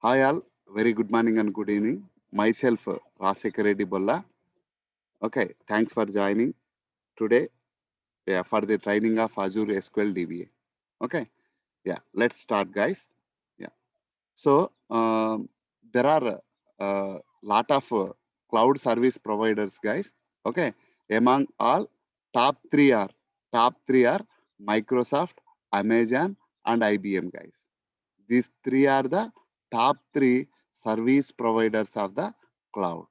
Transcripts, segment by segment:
Hi all, very good morning and good evening. Myself, Rasika Reddy Bolla. Okay, thanks for joining today for the training of Azure SQL DBA. Okay, yeah, let's start, guys. Yeah, so there are lot of cloud service providers, guys. Okay, among all, top three are Microsoft, Amazon, and IBM, guys. These three are the top three service providers of the cloud.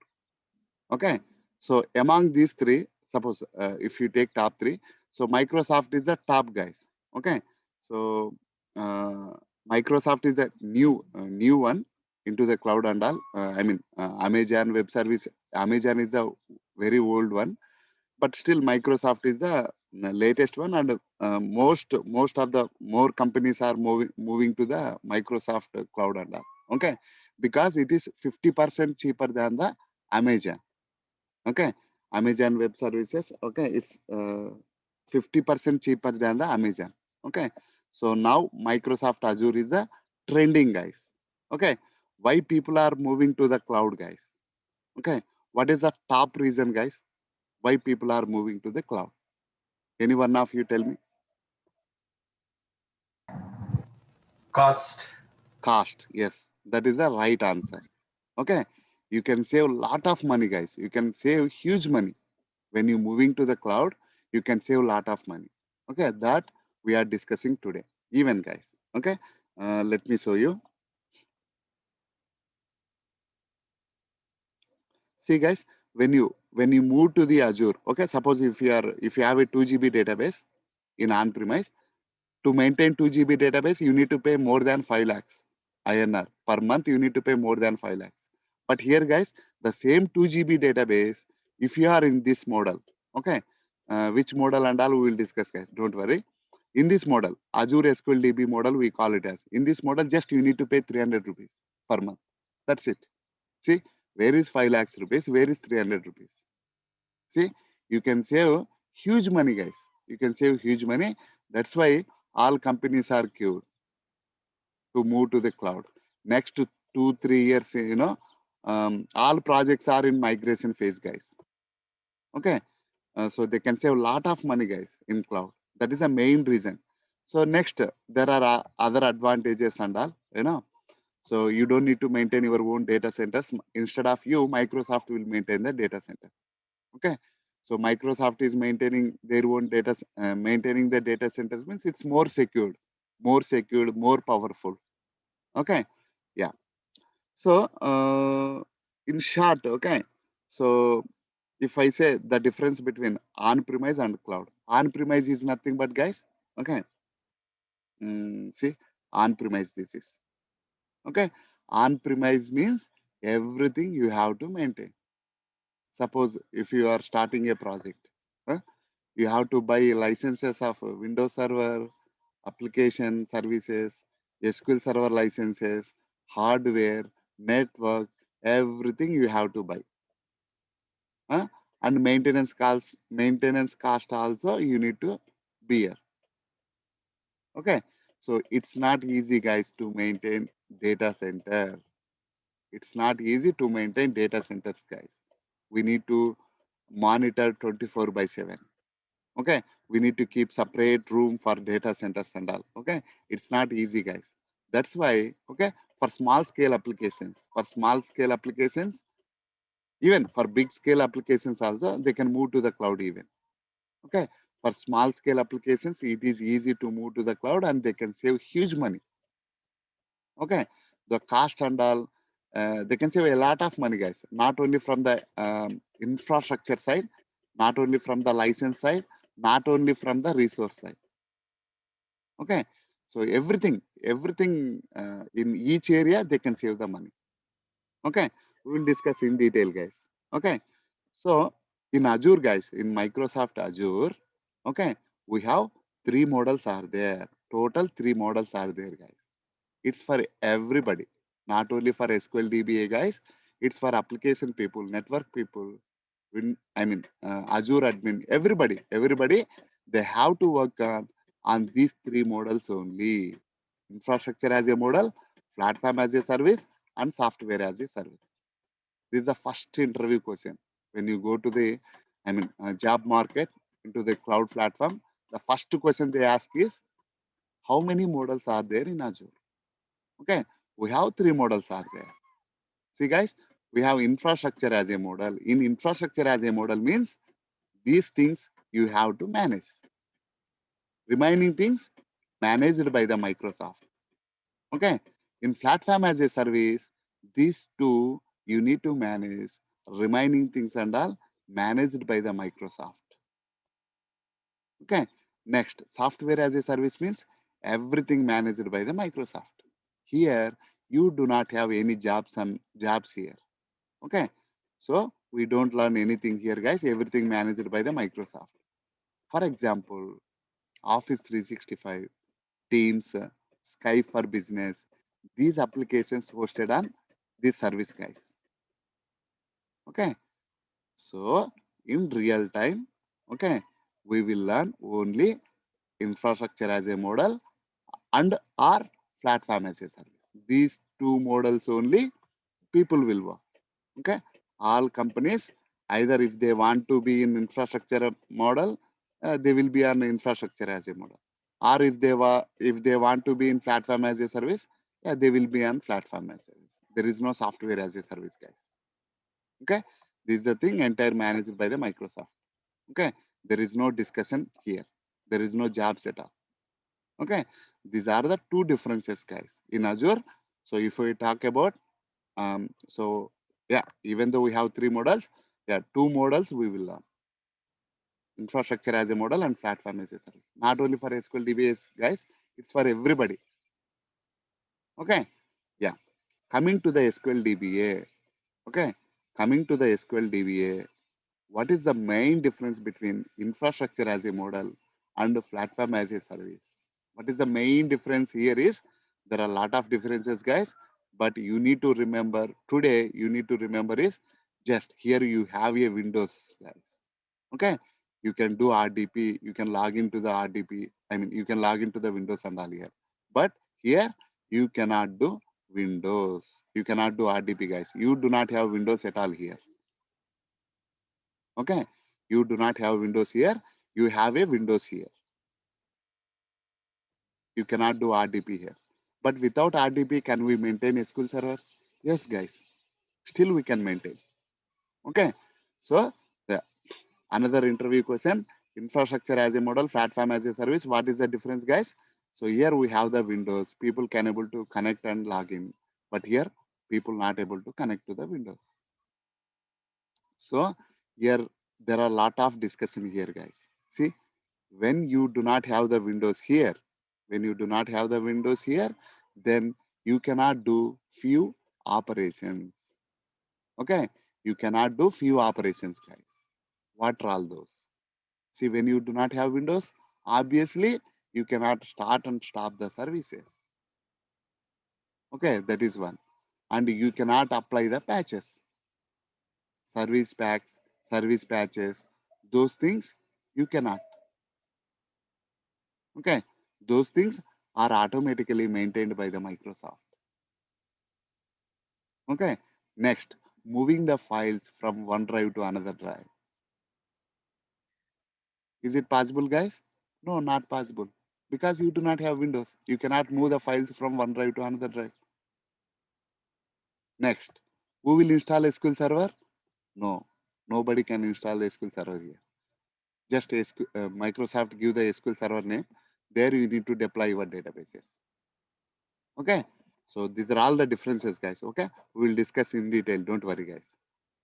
Okay. So among these three, suppose if you take top three, so Microsoft is the top, guys. Okay. So uh, Microsoft is a new one into the cloud and all. Amazon Web Service. Amazon is a very old one, but still Microsoft is the latest one, and most of the more companies are moving to the Microsoft cloud and all. Okay, because it is 50% cheaper than the Amazon. Okay, Amazon Web Services. Okay, it's 50% cheaper than the Amazon. Okay, so now Microsoft Azure is the trending, guys. Okay, why people are moving to the cloud, guys? Okay, what is the top reason, guys? Why people are moving to the cloud? Any one of you tell me? Cost. Cost. Yes, that is the right answer. Okay, you can save a lot of money, guys. You can save huge money when you moving to the cloud. You can save a lot of money. Okay, that we are discussing today. Even, guys. Okay, let me show you. See, guys, when you move to the Azure. Okay, suppose if you have a 2 GB database in on-premise, to maintain 2 GB database, you need to pay more than 5 lakhs INR. Per month, you need to pay more than 5 lakhs. But here, guys, the same 2 GB database, if you are in this model, okay, which model and all we will discuss, guys. Don't worry. In this model, Azure SQL DB model, we call it as. In this model, just you need to pay 300 rupees per month. That's it. See, where is 5 lakhs rupees? Where is 300 rupees? See, you can save huge money, guys. You can save huge money. That's why all companies are queued to move to the cloud. Next to 2 3 years, all projects are in migration phase, guys. Okay, so they can save a lot of money, guys, in cloud. That is the main reason. So next, there are other advantages and all. So you don't need to maintain your own data centers. Instead of you, Microsoft will maintain the data center. Okay, so Microsoft is maintaining their own maintaining the data centers means it's more secured, more powerful. Okay, yeah. So in short, okay, so if I say the difference between on-premise and cloud, on-premise is nothing but, guys, okay, see, on-premise this is, okay, on-premise means everything you have to maintain. Suppose if you are starting a project, huh, you have to buy licenses of Windows Server, application services, SQL Server licenses, hardware, network, everything you have to buy. Huh? And maintenance cost also you need to bear. Okay, so it's not easy, guys, to maintain data center. It's not easy to maintain data centers, guys. We need to monitor 24 by 7. Okay, we need to keep separate room for data centers and all. Okay, it's not easy, guys. That's why, okay, for small scale applications, even for big scale applications also, they can move to the cloud even. Okay, for small scale applications, it is easy to move to the cloud and they can save huge money. Okay, the cost and all, they can save a lot of money, guys. Not only from the infrastructure side, not only from the license side, not only from the resource side. Okay, so everything in each area they can save the money. Okay, we will discuss in detail, guys. Okay, so in Azure, guys, in Microsoft Azure, okay, we have three models are there. Total three models are there, guys. It's for everybody, not only for SQL DBA, guys. It's for application people, network people, Azure admin, everybody, they have to work on these three models only. Infrastructure as a model, platform as a service, and software as a service. This is the first interview question. When you go to the, job market into the cloud platform, the first question they ask is, how many models are there in Azure? Okay, we have three models are there. See guys, we have infrastructure as a model. In infrastructure as a model means these things you have to manage. Remaining things managed by the Microsoft. Okay, in platform as a service, these two you need to manage. Remaining things and all managed by the Microsoft. Okay, next, software as a service means everything managed by the Microsoft. Here, you do not have any jobs here. Okay, so we don't learn anything here, guys. Everything managed by the Microsoft. For example, Office 365, Teams, Skype for Business, these applications hosted on this service, guys. Okay, so in real time, okay, we will learn only infrastructure as a model and our platform as a service. These two models only people will work. Okay, all companies, either if they want to be in infrastructure model, they will be on infrastructure as a model, or if they want to be in platform as a service, yeah, they will be on platform as a service. There is no software as a service, guys. Okay, this is the thing entire managed by the Microsoft. Okay, there is no discussion here. There is no jobs at all. Okay, these are the two differences, guys, in Azure. So if we talk about, so yeah, even though we have three models, yeah, two models we will learn: infrastructure as a model and platform as a service. Not only for SQL DBS, guys, it's for everybody. Okay, yeah. Coming to the SQL DBA, okay, coming to the SQL DBA, what is the main difference between infrastructure as a model and platform as a service? What is the main difference here is there are a lot of differences, guys, but you need to remember today, you need to remember is just here you have a Windows, guys. Okay, you can do RDP, you can log into the RDP, you can log into the Windows and all here. But here you cannot do Windows, you cannot do RDP, guys. You do not have Windows at all here. Okay, you do not have Windows here, you have a Windows here. You cannot do RDP here. But without RDP, can we maintain SQL Server? Yes, guys, still we can maintain. Okay, so the another interview question: infrastructure as a model, platform as a service. What is the difference, guys? So here we have the Windows, people can able to connect and log in, but here people not able to connect to the Windows. So here there are a lot of discussion here, guys. See, when you do not have the Windows here, when you do not have the Windows here, then you cannot do few operations. Okay, you cannot do few operations, guys. What are all those? See, when you do not have Windows, obviously you cannot start and stop the services. Okay, that is one. And you cannot apply the patches, service packs, service patches, those things you cannot. Okay, those things are automatically maintained by the Microsoft. Okay, next, moving the files from one drive to another drive. Is it possible, guys? No, not possible. Because you do not have Windows. You cannot move the files from one drive to another drive. Next, who will install SQL Server? No, nobody can install the SQL Server here. Just Microsoft give the SQL Server name. There you need to deploy your databases. Okay, so these are all the differences, guys. Okay, we will discuss in detail. Don't worry, guys.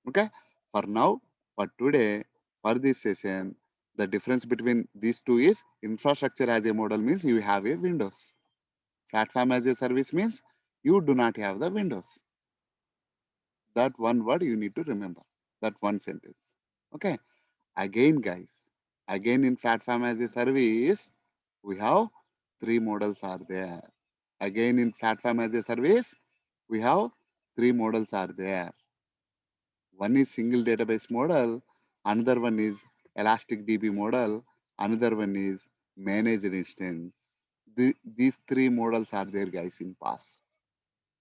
Okay, for now, for today, for this session, the difference between these two is infrastructure as a model means you have a Windows. Platform as a service means you do not have the Windows. That one word you need to remember. That one sentence. Okay, again, guys, again in platform as a service, we have three models are there. Again in platform as a service, we have three models are there. One is single database model, another one is elastic DB model, another one is managed instance. These three models are there, guys, in PaaS.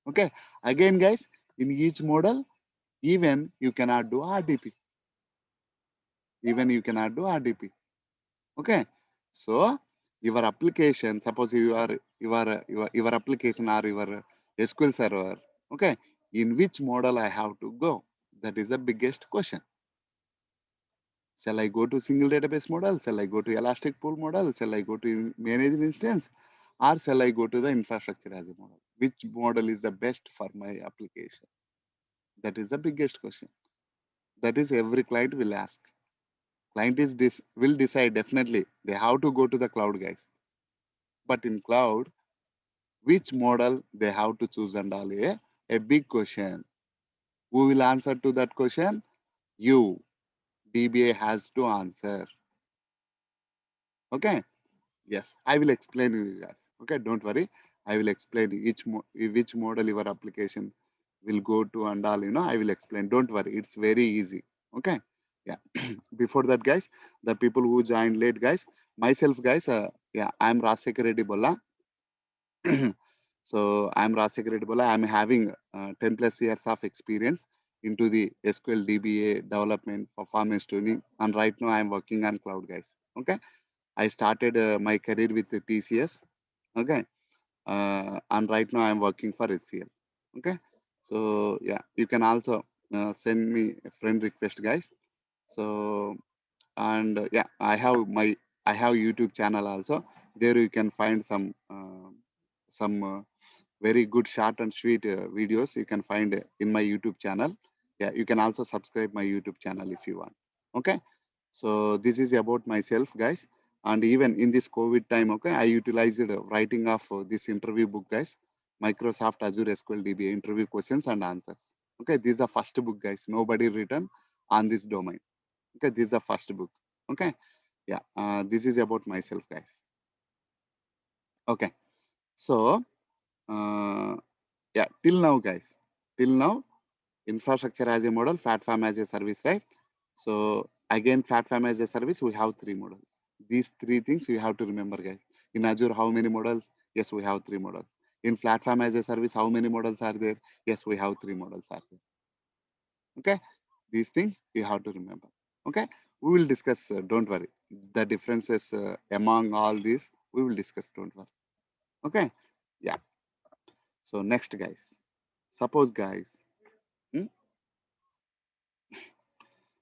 Okay. Again, guys, in each model, even you cannot do RDP. Even you cannot do RDP. Okay. So your application, suppose your application or your SQL server. Okay. In which model I have to go? That is the biggest question. Shall I go to single database model? Shall I go to elastic pool model? Shall I go to managed instance? Or shall I go to the infrastructure as a model? Which model is the best for my application? That is the biggest question. That is every client will ask. Client is will decide definitely. They have to go to the cloud, guys. But in cloud, which model they have to choose and all a big question. Who will answer to that question? You. DBA has to answer. Okay. Yes, I will explain you guys. Okay, don't worry. I will explain which model your application will go to and all. I will explain. Don't worry. It's very easy. Okay. Yeah. Before that, guys, the people who joined late, guys, myself, guys. Yeah, I'm Rasekhar Reddy Bolla. So I'm Rasekhar Reddy Bolla. I'm having 10 plus years of experience into the SQL DBA development, performance tuning, and right now I'm working on cloud, guys. Okay. I started my career with the TCS. Okay. And right now I'm working for HCL. Okay. So yeah, you can also send me a friend request, guys. So and yeah, I have YouTube channel also. There you can find some very good short and sweet videos you can find in my YouTube channel. Yeah, you can also subscribe my YouTube channel if you want. Okay. So this is about myself, guys. And even in this COVID time, okay, I utilized writing of this interview book, guys. Microsoft Azure SQL DB interview questions and answers. Okay, this is the first book, guys. Nobody written on this domain. Okay, this is the first book. Okay, yeah, this is about myself, guys. Okay, so yeah, till now, guys, till now, infrastructure as a model, platform as a service, right? So again, platform as a service, we have three models. These three things you have to remember, guys. In Azure, how many models? Yes, we have three models. In platform as a service, how many models are there? Yes, we have three models are there. Okay, these things you have to remember. Okay, we will discuss. Don't worry. The differences among all these, we will discuss. Don't worry. Okay, yeah. So next, guys. Suppose, guys. hmm,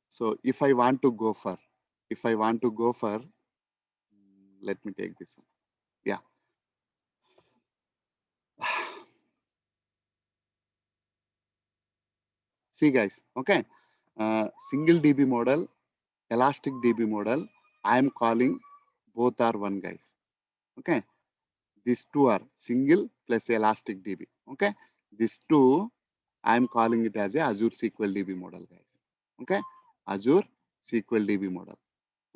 So if I want to go for, let me take this one. Yeah. See, guys. Okay. Single DB model, elastic DB model. I am calling both are one, guys. Okay. These two are single plus elastic DB. Okay. These two, I am calling it as a Azure SQL DB model, guys. Okay. Azure SQL DB model.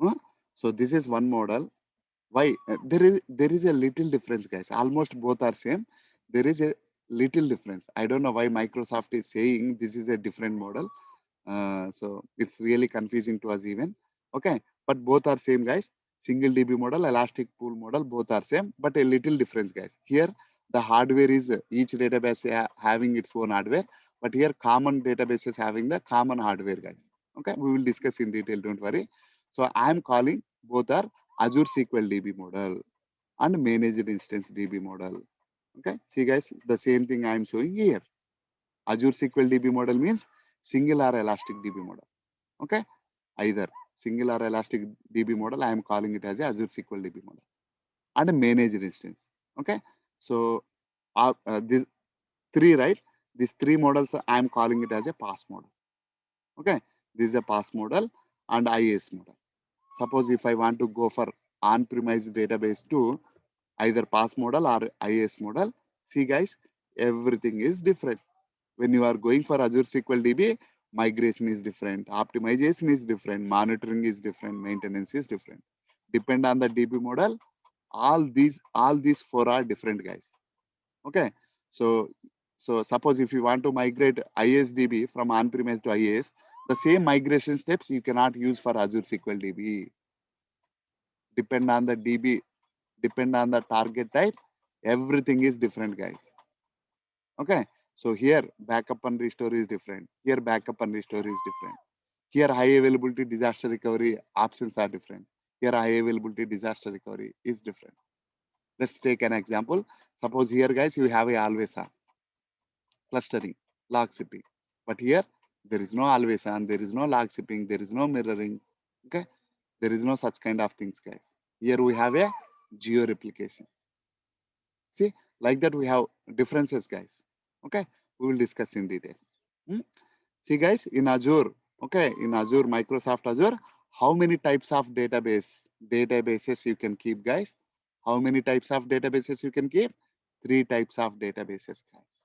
Huh? So this is one model. Why? There is a little difference, guys. Almost both are same. There is a little difference. I don't know why Microsoft is saying this is a different model. So it's really confusing to us even. Okay, but both are same, guys. Single DB model, elastic pool model, both are same, but a little difference, guys. Here the hardware is each database having its own hardware, but here common databases having the common hardware, guys. Okay, we will discuss in detail. Don't worry. So I am calling both are Azure SQL DB model and managed instance DB model. Okay, see, guys, it's the same thing I am showing here. Azure SQL DB model means single or elastic DB model. Okay, either single or elastic DB model, I am calling it as a Azure SQL DB model and a managed instance. Okay, so these three, right? These three models, I am calling it as a PaaS model. Okay, this is a PaaS model and IaaS model. Suppose if I want to go for on-premise database to either PaaS model or IaaS model, see, guys, everything is different. When you are going for Azure SQL DB, migration is different, optimization is different, monitoring is different, maintenance is different. Depend on the DB model, all these four are different, guys. Okay, so suppose if you want to migrate ISDB from on-premise to IaaS, the same migration steps you cannot use for Azure SQL DB. Depend on the DB, depend on the target type, everything is different, guys. Okay, So here backup and restore is different. Here backup and restore is different. Here high availability disaster recovery options are different. Here high availability disaster recovery is different. Let's take an example. Suppose here guys you have a always on clustering, log shipping. But here there is no always on, there is no log shipping, there is no mirroring. Okay, there is no such kind of things, guys. Here we have a geo replication. See, like that we have differences, guys. Okay, we will discuss in detail. Hmm? See, guys, in Azure, okay, in Azure, Microsoft Azure, how many types of databases you can keep, guys? How many types of databases you can keep? Three types of databases, guys.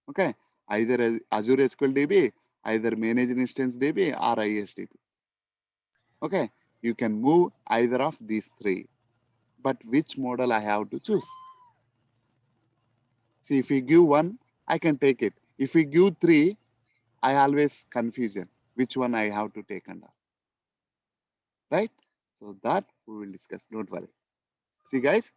Okay, either Azure SQL DB, either Managed Instance DB or ISDB. Okay, you can move either of these three. But which model I have to choose? See, if we give one, I can take it. If we give three, I always confusion which one I have to take under. Right? So that we will discuss. Don't worry. See, guys,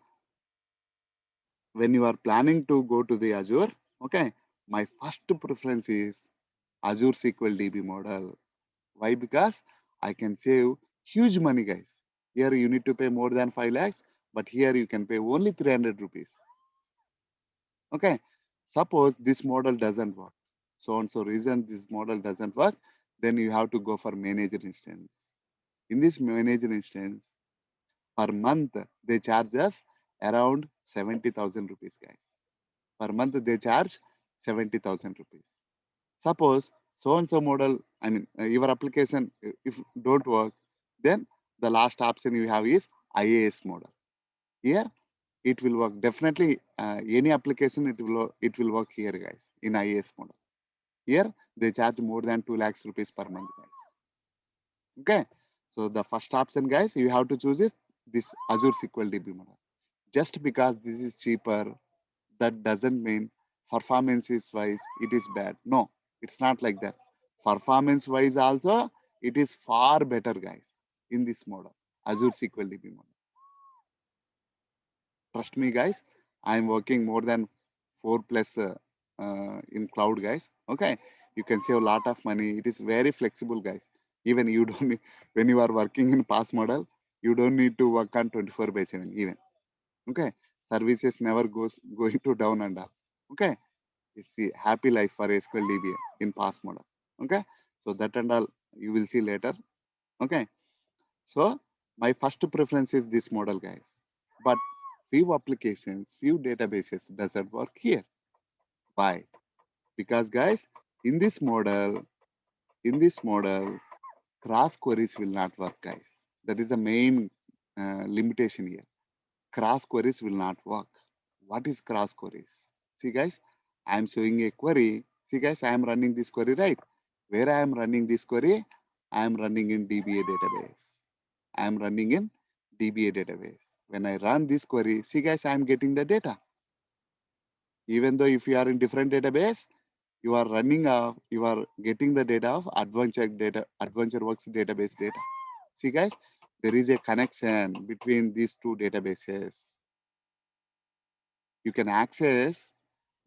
when you are planning to go to the Azure, okay, my first preference is Azure SQL DB model. Why? Because I can save huge money, guys. Here you need to pay more than 5 lakhs, but here you can pay only 300 rupees. Okay. Suppose this model doesn't work. So and so reason this model doesn't work, then you have to go for managed instance. In this managed instance, per month they charge us around 70,000 rupees, guys. Per month they charge 70,000 rupees. Suppose so and so model, I mean, your application, if don't work, then the last option you have is IAS model. Here it will work definitely. Any application it will work here, guys, in IAS model. Here they charge more than 2 lakhs rupees per month, guys. Okay, so the first option, guys, you have to choose is this Azure SQL DB model. Just because this is cheaper, that doesn't mean performance is wise it is bad. No, it's not like that. Performance wise also it is far better, guys, in this model, Azure SQL DB model. Trust me, guys, I'm working more than 4 plus in cloud, guys. Okay, you can save a lot of money. It is very flexible, guys. Even you don't need, when you are working in PaaS model, you don't need to work on 24/7 even. Okay, services never goes going to down and up. Okay, it's a happy life for SQL DB in PaaS model. Okay, so that and all you will see later. Okay, so my first preference is this model, guys. But few applications, few databases doesn't work here. Why? Because, guys, in this model, in this model, cross queries will not work, guys. That is the main limitation here. Cross queries will not work. What is cross queries? See, guys, I am showing a query. See, guys, I am running this query, right? Where I am running this query, I am running in DBA database. I am running in DBA database. When I run this query, see, guys, I am getting the data. Even though if you are in different database, you are running you are getting the data of AdventureWorks database data. See, guys, there is a connection between these two databases. You can access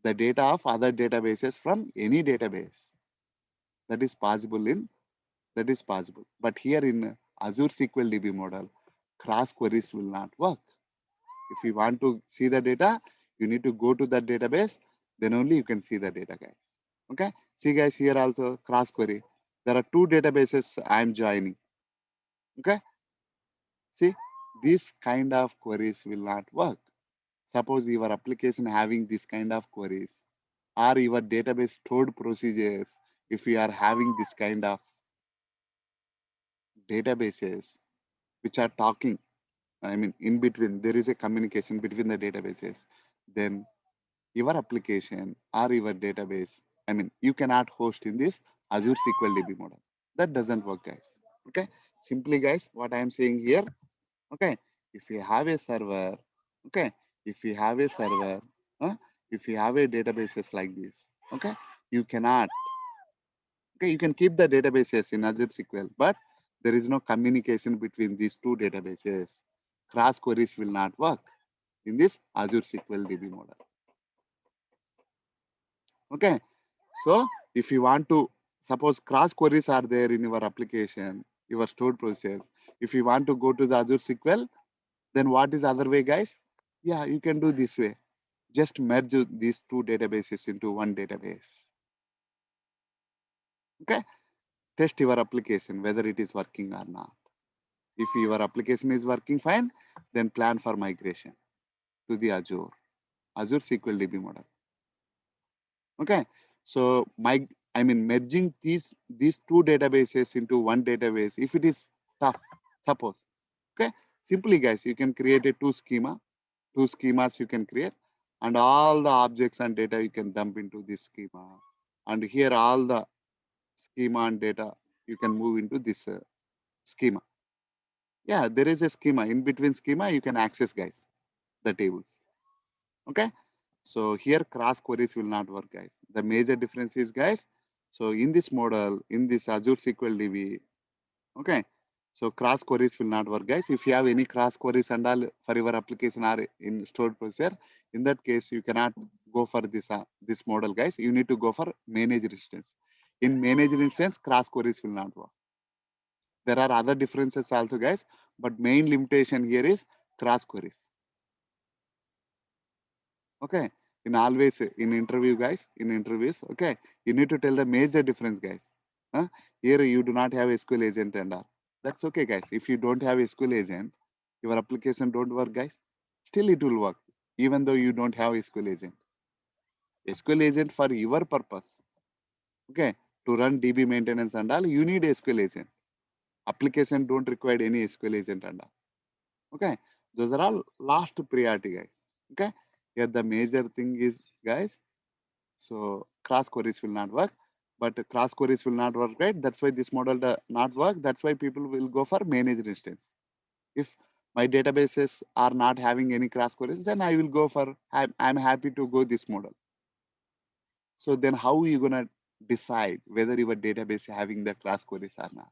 the data of other databases from any database. That is possible in that is possible. But here in Azure SQL DB model, cross queries will not work. If you want to see the data, you need to go to that database, then only you can see the data, guys. Okay, see, guys, here also cross query. There are two databases I am joining. Okay, see, this kind of queries will not work. Suppose your application having this kind of queries or your database stored procedures, if you are having this kind of databases which are talking, I mean, in between, there is a communication between the databases, then your application or your database, I mean, you cannot host in this Azure SQL DB model. That doesn't work, guys. Okay, simply, guys, what I am saying here, okay, if you have a server, okay, if you have a server, uh, if you have a databases like this, okay, you cannot, okay, you can keep the databases in Azure SQL, but there is no communication between these two databases. Cross queries will not work in this Azure SQL DB model. Okay. So if you want to, suppose cross queries are there in your application, your stored procedures. If you want to go to the Azure SQL, then what is other way, guys? Yeah, you can do this way. Just merge these two databases into one database. Okay. Test your application, whether it is working or not. If your application is working fine, then plan for migration to the Azure SQL DB model. Okay. So merging these two databases into one database, if it is tough, suppose. Okay. Simply, guys, you can create a two schemas you can create, and all the objects and data you can dump into this schema. And here all the schema and data you can move into this schema. Yeah, there is a schema. In between schema, you can access, guys, the tables. Okay. So here cross queries will not work, guys. The major difference is, guys, so in this model, in this Azure SQL DB, okay, so cross queries will not work, guys. If you have any cross queries and all for your application or in stored procedure, in that case, you cannot go for this model, guys. You need to go for managed instance. In managed instance, cross queries will not work. There are other differences also, guys, but main limitation here is cross queries. Okay. In always in interview, guys, in interviews, okay, you need to tell the major difference, guys. Here you do not have SQL agent and all. That's okay, guys. If you don't have SQL agent, your application don't work, guys. Still it will work, even though you don't have SQL agent. SQL agent for your purpose. Okay. To run DB maintenance and all, you need SQL agent. Application don't require any SQL agent and all. Okay. Those are all last priority, guys. Okay. Here the major thing is, guys, so cross queries will not work, but cross queries will not work, right? That's why this model does not work. That's why people will go for managed instance. If my databases are not having any cross queries, then I will go for, I'm happy to go this model. So then how are you going to decide whether your database is having the cross queries or not?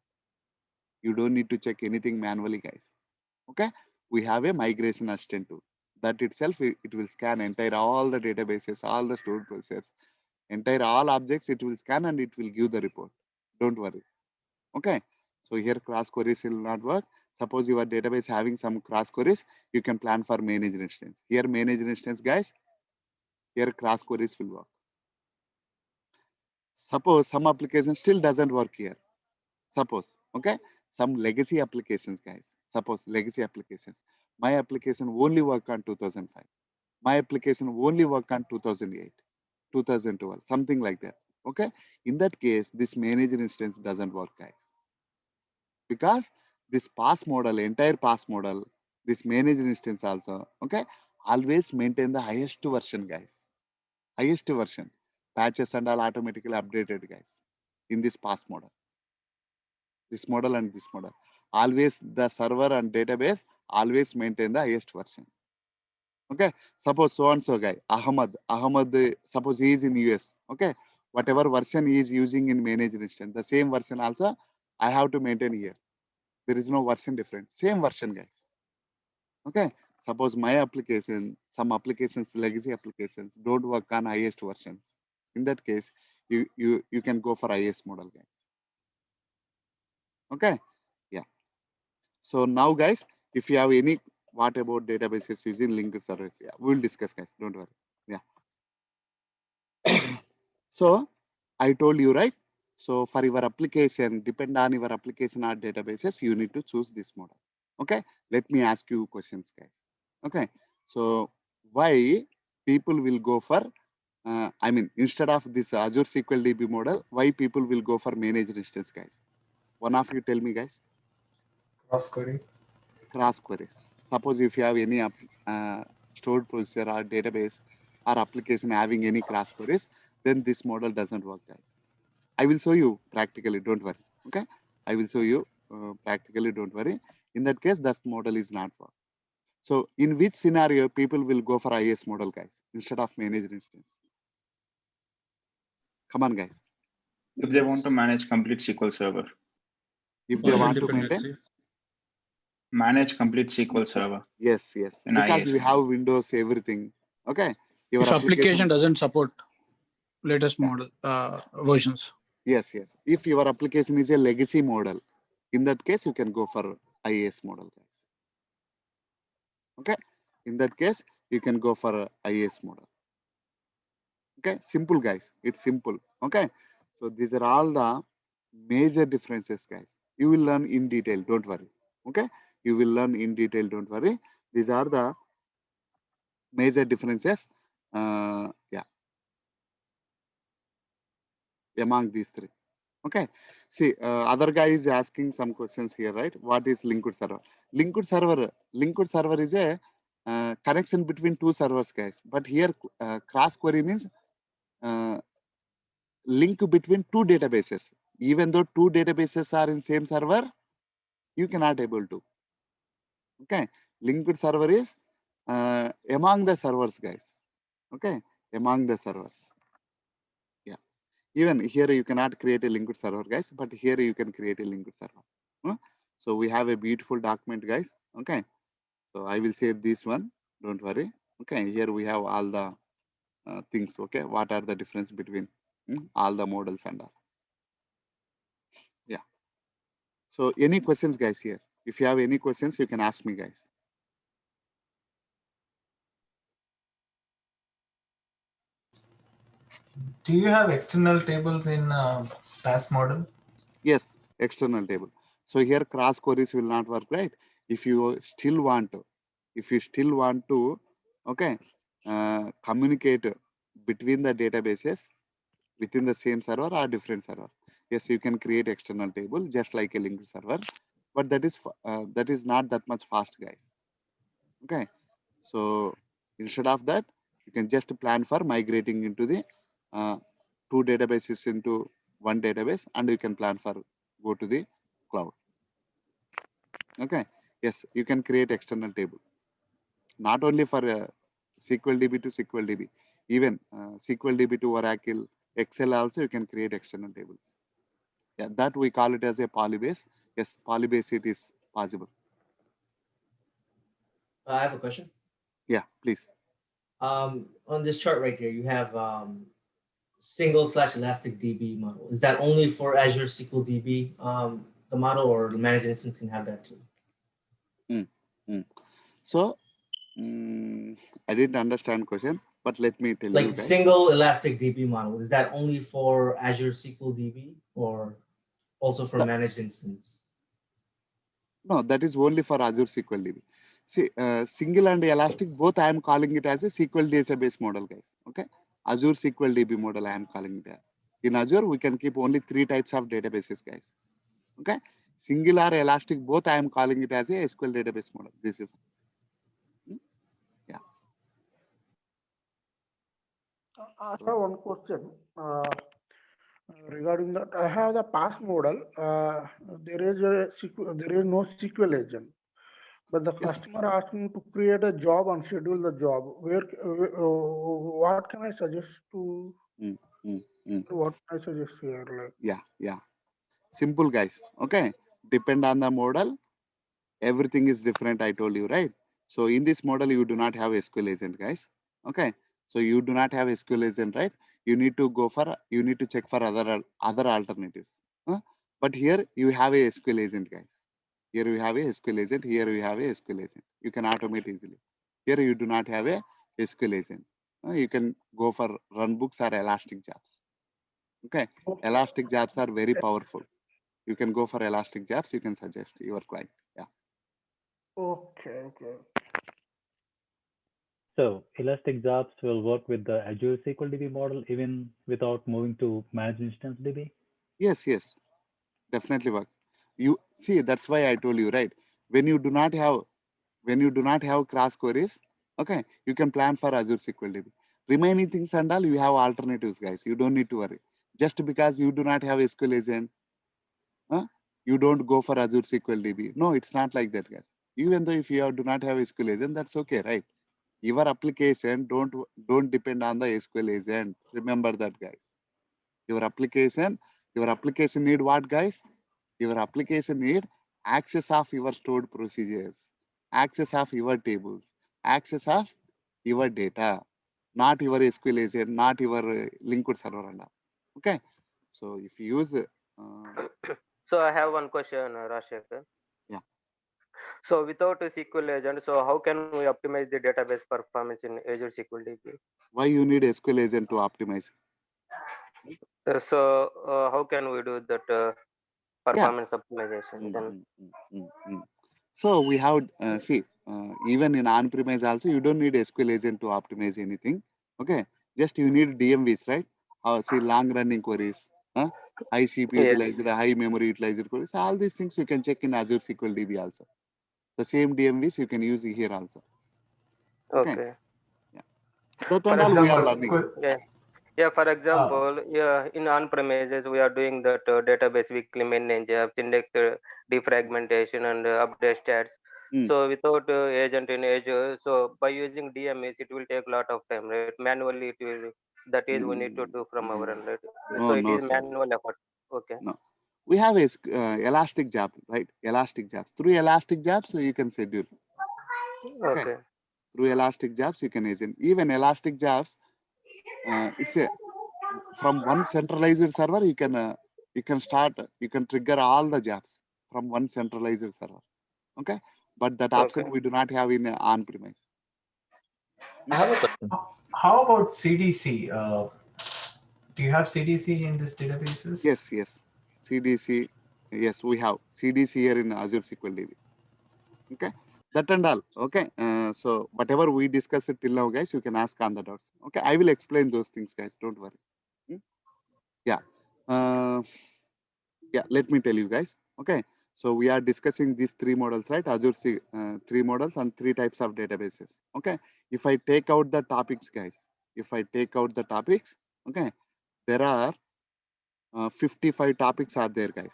You don't need to check anything manually, guys. Okay. We have a migration assistant tool. That itself, it will scan entire all the databases, all the stored procedures, entire all objects, it will scan and it will give the report. Don't worry. Okay. So here cross queries will not work. Suppose your database having some cross queries, you can plan for managed instance. Here managed instance, guys, here cross queries will work. Suppose some application still doesn't work here. Suppose, okay, some legacy applications, guys. Suppose legacy applications. My application only work on 2005. My application only work on 2008, 2012, something like that. Okay. In that case, this managed instance doesn't work, guys. Because this pass model, entire pass model, this managed instance also, okay, always maintain the highest version, guys. Highest version. Patches and all automatically updated, guys, in this pass model. This model and this model. Always the server and database always maintain the highest version. Okay. Suppose so and so guy, Ahmad, suppose he is in US. Okay. Whatever version he is using in managed instance, the same version also I have to maintain here. There is no version difference. Same version, guys. Okay. Suppose my application, some applications, legacy applications, don't work on highest versions. In that case, you can go for IS model, guys. Okay. Yeah. So now, guys, if you have any what about databases using linked servers, yeah, we'll discuss, guys. Don't worry. Yeah. So I told you, right? So for your application, depend on your application or databases, you need to choose this model. Okay. Let me ask you questions, guys. Okay. So why people will go for, instead of this Azure SQL DB model, why people will go for managed instance, guys? One of you tell me, guys. Cross query. Cross queries. Suppose if you have any stored procedure or database or application having any cross queries, then this model doesn't work, guys. I will show you practically, don't worry. Okay. I will show you practically, don't worry. In that case, that model is not work. So in which scenario people will go for IS model, guys, instead of managed instance? Come on, guys. If they want to manage complete SQL Server. If they want to maintain? Manage complete SQL Server. Yes. Because IS. we have Windows, everything. Okay. Your If application doesn't support. latest model versions. Yes. If your application is a legacy model, in that case, you can go for IAS model, guys. Okay. In that case, you can go for IAS model. Okay. Simple, guys. It's simple. Okay. So these are all the major differences, guys. You will learn in detail. Don't worry. Okay. You will learn in detail. Don't worry. These are the major differences. Yeah. Among these three. Okay. See, other guy is asking some questions here, right? What is linked server? Linked server is a connection between two servers, guys. But here, cross query means link between two databases. Even though two databases are in same server, you cannot able to. Okay. Linked server is among the servers, guys. Okay. Among the servers. Even here you cannot create a linked server, guys, but here you can create a linked server. So we have a beautiful document, guys. Okay. So I will share this one. Don't worry. Okay. Here we have all the things. Okay. What are the difference between all the models and all. Yeah. So any questions, guys, here? If you have any questions, you can ask me, guys. Do you have external tables in PaaS model? Yes, external table. So here cross queries will not work, right? If you still want to, okay, communicate between the databases within the same server or different server. Yes, you can create external table just like a linked server, but that is not that much fast, guys. Okay, so instead of that, you can just plan for migrating into the two databases into one database, and you can plan for go to the cloud. Okay, yes, you can create external table, not only for SQL DB to SQL DB, even SQL DB to Oracle, Excel also you can create external tables. Yeah, that we call it as a polybase. Yes, polybase it is possible. I have a question. Yeah, please. On this chart right here, you have single/elastic DB model. Is that only for Azure SQL DB, the model, or the managed instance can have that too? So I didn't understand question, but let me tell you, Like guys. single elastic DB model, is that only for Azure SQL DB or also for managed instance? No, that is only for Azure SQL DB. See, single and elastic, both I am calling it as a SQL database model, guys. Okay, Azure SQL DB model I am calling it as. In Azure, we can keep only 3 types of databases, guys. Okay, single or elastic, both I am calling it as a SQL database model. This is, yeah. I have one question regarding that. I have the PaaS model. There is no SQL agent, but the Yes. customer asking to create a job and schedule the job. What can I suggest to? What I suggest here, like? Yeah. Simple, guys. Okay, depend on the model. Everything is different. I told you, right? So in this model, you do not have SQL agent, guys. Okay, so you do not have SQL agent, right? You need to check for other alternatives. But here you have a SQL agent, guys. Here you have a SQL agent. Here you have a SQL agent. You can automate easily. Here you do not have a SQL agent. You can go for runbooks or elastic jobs. Okay, elastic jobs are very powerful. You can go for elastic jobs. You can suggest your client. Yeah. Okay. So Elastic Jobs will work with the Azure SQL DB model even without moving to managed instance DB? Yes, definitely work. You see, that's why I told you, right? When you do not have cross queries, okay, you can plan for Azure SQL DB. Remaining things and all, you have alternatives, guys. You don't need to worry. Just because you do not have SQL agent, you don't go for Azure SQL DB. No, it's not like that, guys. Even though if you do not have SQL agent, that's okay, right? Your application don't depend on the SQL agent. Remember that, guys. Your application need what, guys? Your application need access of your stored procedures, access of your tables, access of your data. not your SQL agent, not your linked server and all. Okay. So if you use So I have one question, Rashekar. Yeah. So without a SQL agent, so how can we optimize the database performance in Azure SQL DB? why you need SQL agent to optimize? So how can we do that performance optimization then? So we have see even in on-premise also you don't need SQL agent to optimize anything. Okay, just you need DMVs, right? See long-running queries, high CPU Yes. utilized, high memory utilized queries. All these things you can check in Azure SQL DB also. The same DMVs you can use here also. Okay. Yeah. That For and all we are example, learning. Yeah, for example, in on-premises, we are doing that database weekly maintenance jobs, index defragmentation, and update stats. So without agent in Azure, so by using DMS, it will take a lot of time, right? Manually, it will. That is we need to do from our end, right? So it No, is sir. manual effort. Okay. No. We have a elastic job, right? Elastic jobs. Through elastic jobs, you can schedule. Okay. Through elastic jobs, you can agent. Even elastic jobs, it's a from one centralized server. You can start. You can trigger all the jobs from one centralized server. Okay, but that option Okay. we do not have in on-premise. I have a question. How about CDC? Do you have CDC in these databases? Yes. CDC. Yes, we have CDC here in Azure SQL DB. Okay, that and all. Okay, so whatever we discussed till now, guys, you can ask on the dots. Okay, I will explain those things, guys. Don't worry. Yeah. Yeah, let me tell you guys. Okay, so we are discussing these three models, right? Azure three models and three types of databases. Okay, if I take out the topics, guys, okay, there are 55 topics are there, guys.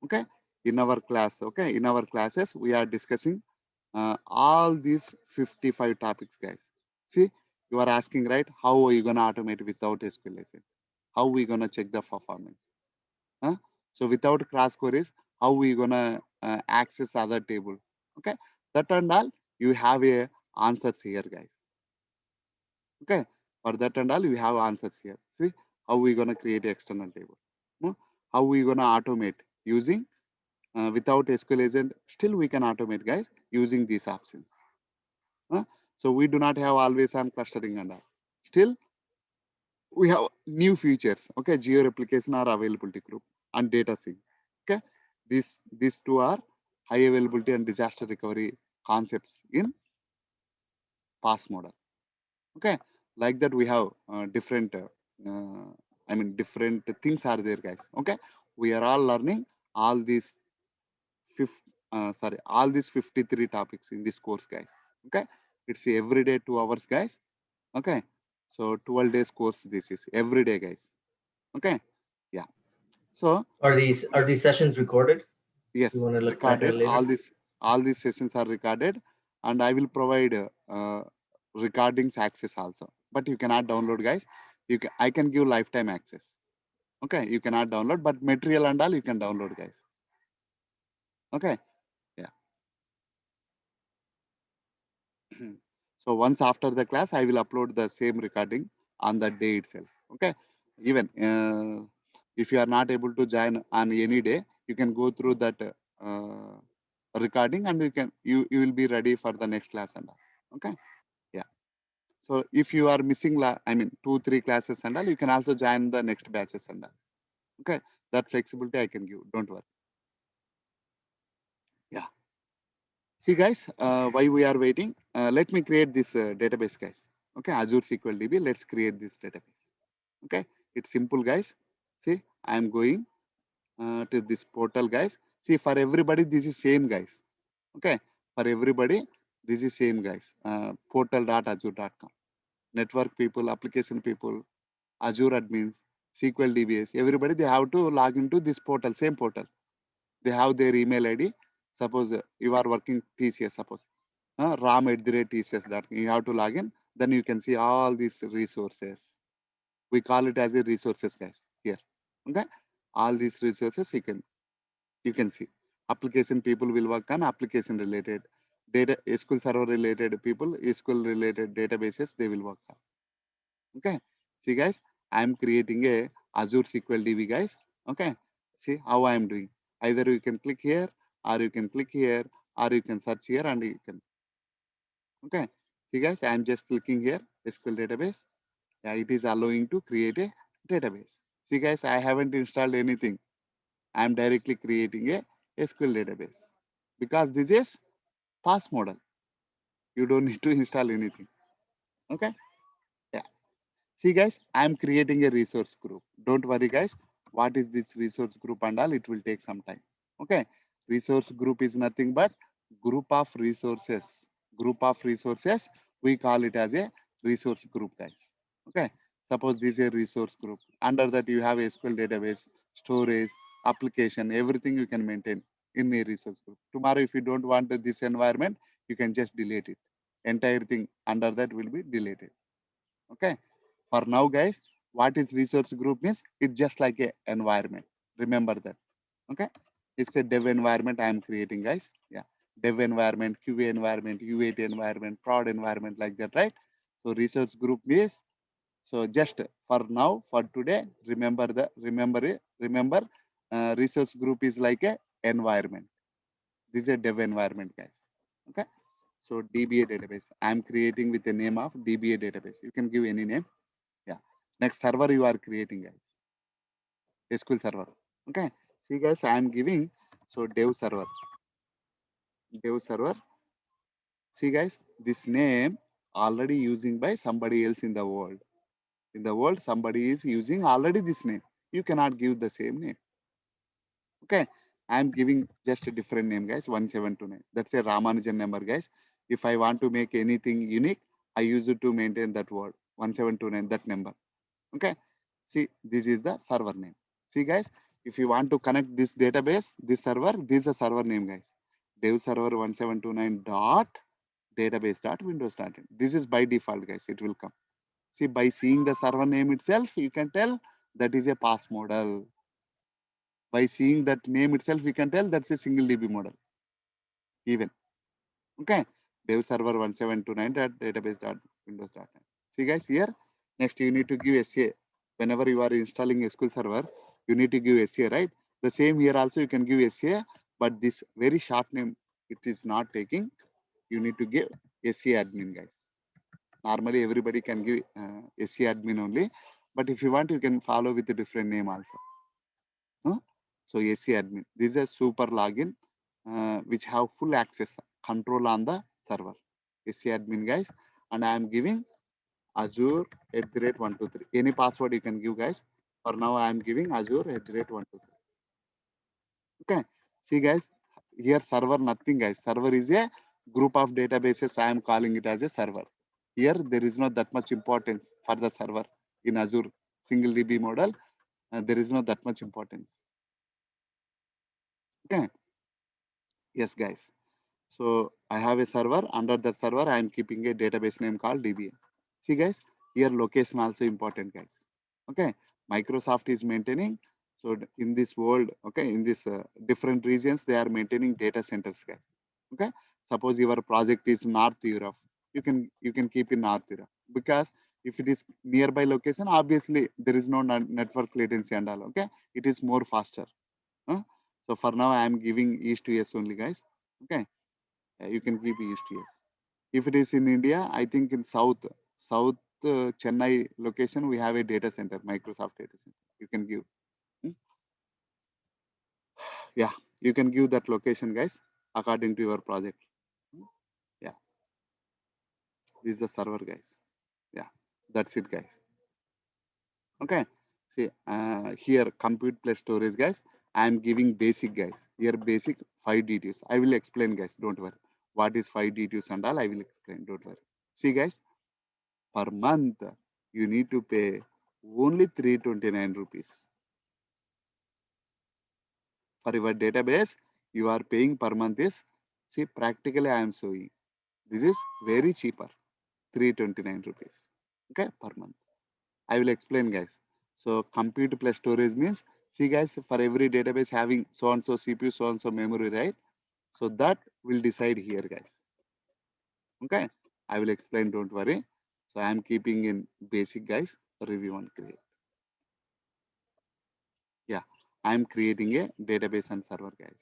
Okay, in our class. Okay, in our classes we are discussing all these 55 topics, guys. See, you are asking, right? How are you gonna automate without SQL agent? How we gonna check the performance? So without cross queries, how we gonna access other table? Okay, that and all you have a answers here, guys. Okay, for that and all you have answers here. See how we gonna create external table? How we gonna automate using without SQL agent? Still we can automate, guys, using these options. So we do not have always on clustering and all. Still we have new features. Okay, geo replication or availability group and data sync. Okay, these two are high availability and disaster recovery concepts in PaaS model. Okay, like that we have different different things are there, guys. Okay, we are all learning all these all these 53 topics in this course, guys. Okay, it's every day 2 hours, guys. Okay, so 12 days course this is every day, guys. Okay, yeah. So Are these sessions recorded? yes, You want to look back at it recorded. later? All these sessions are recorded, and I will provide recordings access also. But you cannot download, guys. I can give lifetime access. Okay, you cannot download, but material and all you can download, guys. Okay, yeah. So once after the class, I will upload the same recording on the day itself. Okay, even if you are not able to join on any day, you can go through that recording and you will be ready for the next class and all. Okay, yeah. So if you are missing 2-3 classes and all, you can also join the next batches and all. Okay, that flexibility I can give. Don't worry. Yeah. See, guys, why we are waiting? Let me create this database, guys. Okay, Azure SQL DB. Let's create this database. Okay, it's simple, guys. See, I'm going to this portal, guys. See, for everybody, this is same, guys. Okay, for everybody, this is same, guys. Portal.azure.com. Network people, application people, Azure admins, SQL DBS, everybody, they have to log into this portal, same portal. They have their email ID. Suppose you are working TCS, suppose. ram@tcs.com. You have to log in. Then you can see all these resources. We call it as a resources, guys, here. Okay, all these resources you can see. Application people will work on application related data, SQL server related people, SQL related databases they will work on. Okay. See guys, I am creating a Azure SQL DB guys. Okay. See how I am doing. Either you can click here or you can click here or you can search here and you can. Okay. See guys, I am just clicking here SQL database. Yeah, it is allowing to create a database. See guys, I haven't installed anything. I am directly creating a SQL database because this is fast model. You don't need to install anything. Okay. Yeah. See guys, I am creating a resource group. Don't worry guys. What is this resource group and all? It will take some time. Okay. Resource group is nothing but group of resources. Group of resources. We call it as a resource group guys. Okay. Suppose this is a resource group. Under that you have SQL database, storage, application, everything you can maintain in a resource group. Tomorrow if you don't want this environment, you can just delete it. Entire thing under that will be deleted. Okay. For now, guys, what is resource group means? It's just like a environment. Remember that. Okay. It's a dev environment I am creating, guys. Yeah. Dev environment, QA environment, UAT environment, prod environment, like that, right? So resource group is, so just for now, for today, remember resource group is like a environment. This is a dev environment, guys. Okay. So DBA database. I am creating with the name of DBA database. You can give any name. Yeah. Next server you are creating, guys. SQL server. Okay. See, guys, I am giving so dev server. Dev server. See, guys, this name already using by somebody else in the world. In the world, somebody is using already this name. You cannot give the same name. Okay. I am giving just a different name, guys. 1729. That's a Ramanujan number, guys. If I want to make anything unique, I use it to maintain that word 1729, that number. Okay. See, this is the server name. See guys, if you want to connect this database, this server, this is a server name, guys. Dev server 1729 dot database dot windows dot in. This is by default, guys. It will come. See, by seeing the server name itself, you can tell that is a pass model. By seeing that name itself, we can tell that's a single DB model. Even. Okay. Dev server 1729 dot database dot windows dot in. See guys here. Next, you need to give SCA. Whenever you are installing SQL server, you need to give SCA, right? The same here also you can give SCA, but this very short name, it is not taking. You need to give SCA admin, guys. Normally, everybody can give SCA admin only, but if you want, you can follow with a different name also. Huh? So SCA admin. This is a super login which have full access, control on the server. SCA admin, guys, and I am giving Azure @123. Any password you can give, guys. For now, I am giving Azure @123. Okay. See, guys, here server nothing, guys. Server is a group of databases. I am calling it as a server. Here, there is not that much importance for the server in Azure single DB model. There is not that much importance. Okay. Yes, guys. So I have a server. Under that server, I am keeping a database name called DBA. See, guys, here location also important, guys. Okay. Microsoft is maintaining. So in this world, okay, in this different regions, they are maintaining data centers, guys. Okay. Suppose your project is North Europe, you can keep in North Europe, because if it is nearby location, obviously there is no network latency and all. Okay. It is more faster. Huh? So for now, I am giving East to US only, guys. Okay. You can keep East to US. If it is in India, I think in South Chennai location, we have a data center, Microsoft data center. You can give. Yeah, you can give that location, guys, according to your project. Yeah, this is the server, guys. Yeah, that's it, guys. Okay, see here compute plus storage, guys. I am giving basic, guys. Here basic 5 DTUs. I will explain, guys. Don't worry. What is 5 DTUs and all? I will explain. Don't worry. See, guys, per month you need to pay only 329 rupees. For your database, you are paying per month is, see, practically I am showing. This is very cheaper, 329 rupees. Okay, per month. I will explain, guys. So compute plus storage means, see, guys, for every database having so and so CPU, so and so memory, right? So that will decide here, guys. Okay, I will explain. Don't worry. So I am keeping in basic, guys, review and create. Yeah, I am creating a database and server, guys.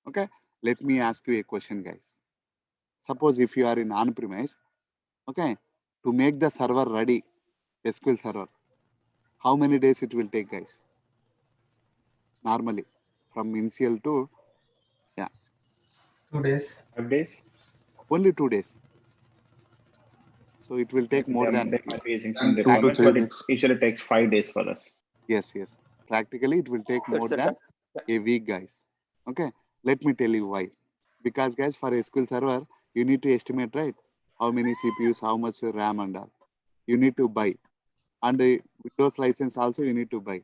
Okay, let me ask you a question, guys. Suppose if you are in on-premise, okay, to make the server ready, SQL server, how many days it will take, guys? Normally, from initial to 2 days. 5 days. only 2 days. So it will take more They than, might be using some 2 to deployments, 3 but it weeks. usually takes 5 days for us. Yes, yes. Practically, it will take more It's a than a week, guys. Okay, let me tell you why. Because, guys, for SQL server, you need to estimate, right? How many CPUs, how much RAM and all. You need to buy. And Windows license also you need to buy.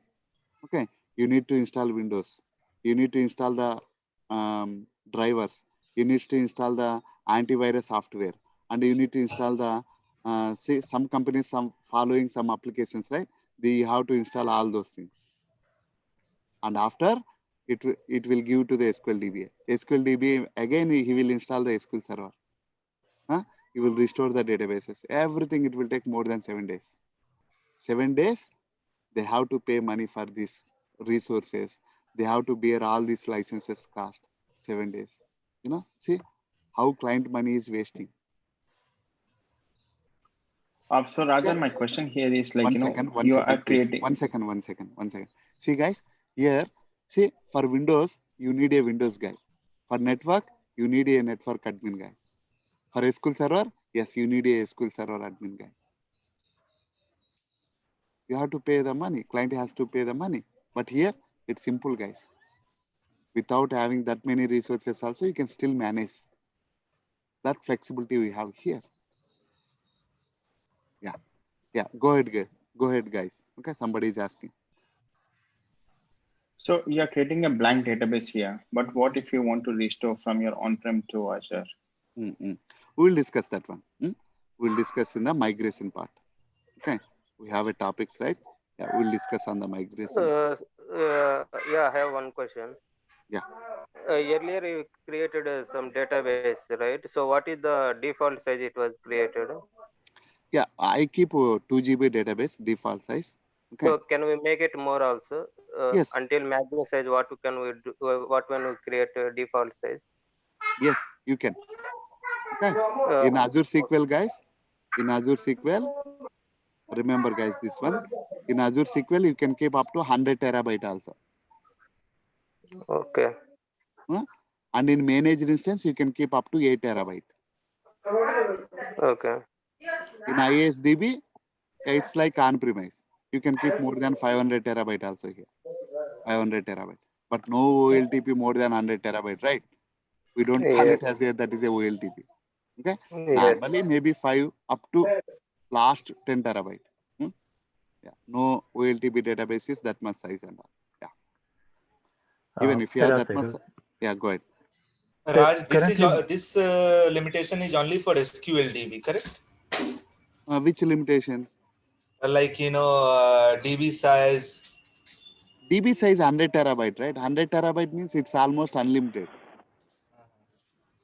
Okay, you need to install Windows. You need to install the drivers. You need to install the antivirus software. And you need to install the, say, some companies, some following some applications, right? They have to install all those things. And after it will give to the SQL DB. SQL DB again he will install the SQL server. He will restore the databases. Everything it will take more than 7 days. 7 days they have to pay money for these resources. They have to bear all these licenses cost. 7 days. See how client money is wasting. So Rajan, my question here is like, One you know, second, you are please. creating. One second. See, guys, here, see, for Windows, you need a Windows guy. For network, you need a network admin guy. For SQL server, yes, you need a SQL server admin guy. You have to pay the money. Client has to pay the money. But here, it's simple, guys. Without having that many resources also, you can still manage. That flexibility we have here. Yeah. Go ahead, guys. Okay, somebody is asking. So you're creating a blank database here, but what if you want to restore from your on-prem to Azure? We will discuss that one. We'll discuss in the migration part. Okay, we have a topics, right? Yeah, we'll discuss on the migration. Yeah, I have one question. Yeah. Earlier you created some database, right? So what is the default size it was created? Yeah, I keep 2 GB database default size. Okay. So can we make it more also? Yes. Until maximum size, what can we do? What when we create a default size? Yes, you can. Okay. In Azure SQL, guys. In Azure SQL, remember, guys, this one. In Azure SQL, you can keep up to 100 terabyte also. Okay. And in managed instance, you can keep up to 8 terabyte. Okay. In ISDB, it's like on-premise. You can keep more than 500 terabyte also here. 500 terabyte. But no OLTP more than 100 terabyte, right? We don't call it as a, that is a OLTP. Okay. Yes. Normally, maybe 5 up to last 10 terabyte. Yeah. No OLTP database is that much size and all. Yeah. Even if you have that much. Yeah, go ahead. Raj, this limitation is only for SQLDB, correct? Which limitation? Like, DB size. DB size 100 terabyte, right? 100 terabyte means it's almost unlimited.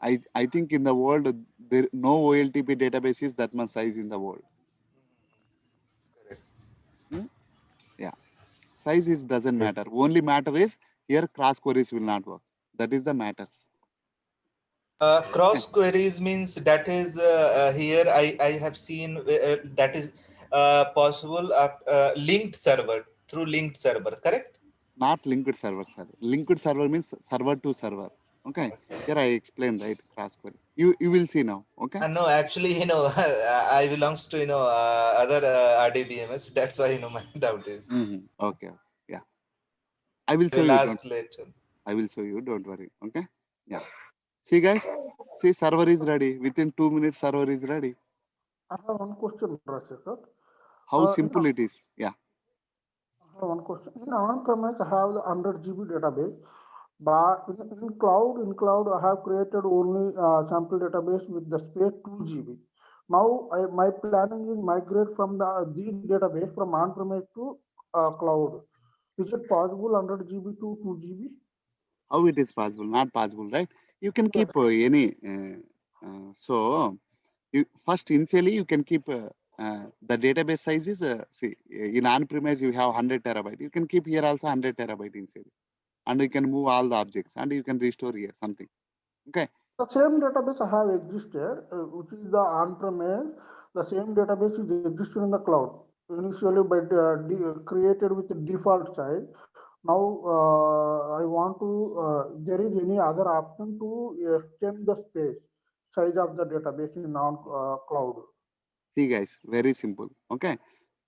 I think in the world, there no OLTP database is that much size in the world. Correct. Yeah. Size is doesn't matter. Only matter is here cross queries will not work. That is the matters. Cross queries means that is here I have seen that is possible linked server through linked server, correct? Not linked server, sir. Linked server means server to server. Okay. Here I explained, right? Cross query. You will see now. Okay. No, actually, I belongs to other RDBMS. That's why my doubt is. Okay. Yeah. I will show you. Later. I will show you. Don't worry. Okay. Yeah. See, guys. See, server is ready. Within 2 minutes, server is ready. I have one question, Rajshekar. How simple it is. Yeah. I have one question. In on-premise, I have the 100 GB database. But in cloud, I have created only sample database with the space 2 GB. Now, my planning is migrate from the database from on-premise to cloud. Is it possible 100 GB to 2 GB? How it is possible? Not possible, right? You can keep any. So, first initially you can keep the database size is, see, in on-premise you have 100 terabyte. You can keep here also 100 terabyte inside. And you can move all the objects and you can restore here something. Okay. The same database I have existed, which is the on-premise. The same database is existed in the cloud. Initially by created with the default size. Now I want to, there is any other option to extend the space size of the database in cloud. See guys, very simple. Okay.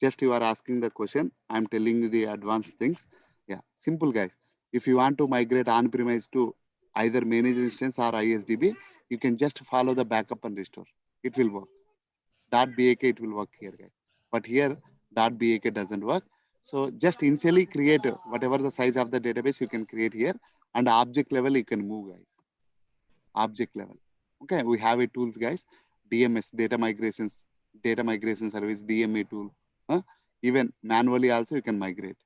Just you are asking the question. I'm telling you the advanced things. Yeah, simple guys. If you want to migrate on-premise to either managed instance or ISDB, you can just follow the backup and restore. It will work. .bak it will work here, guys. But here .bak doesn't work. So just initially create whatever the size of the database you can create here, and object level you can move, guys. Object level. Okay, we have a tools, guys. DMS, data migration service, DMA tool. Even manually also you can migrate.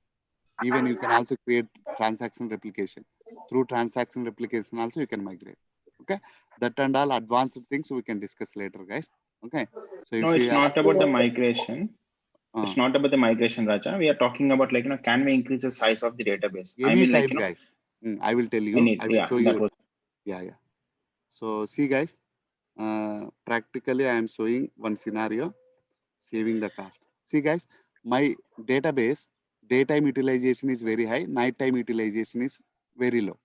Even you can also create transaction replication. Through transaction replication also you can migrate. Okay, that and all advanced things we can discuss later, guys. Okay. So No, it's not about the migration. It's not about the migration, Raja. We are talking about, like, can we increase the size of the database? Any type, guys. I will tell you. I will show you. Yeah. So see, guys. Practically, I am showing one scenario, saving the cost. See, guys, my database daytime utilization is very high. Nighttime utilization is very low.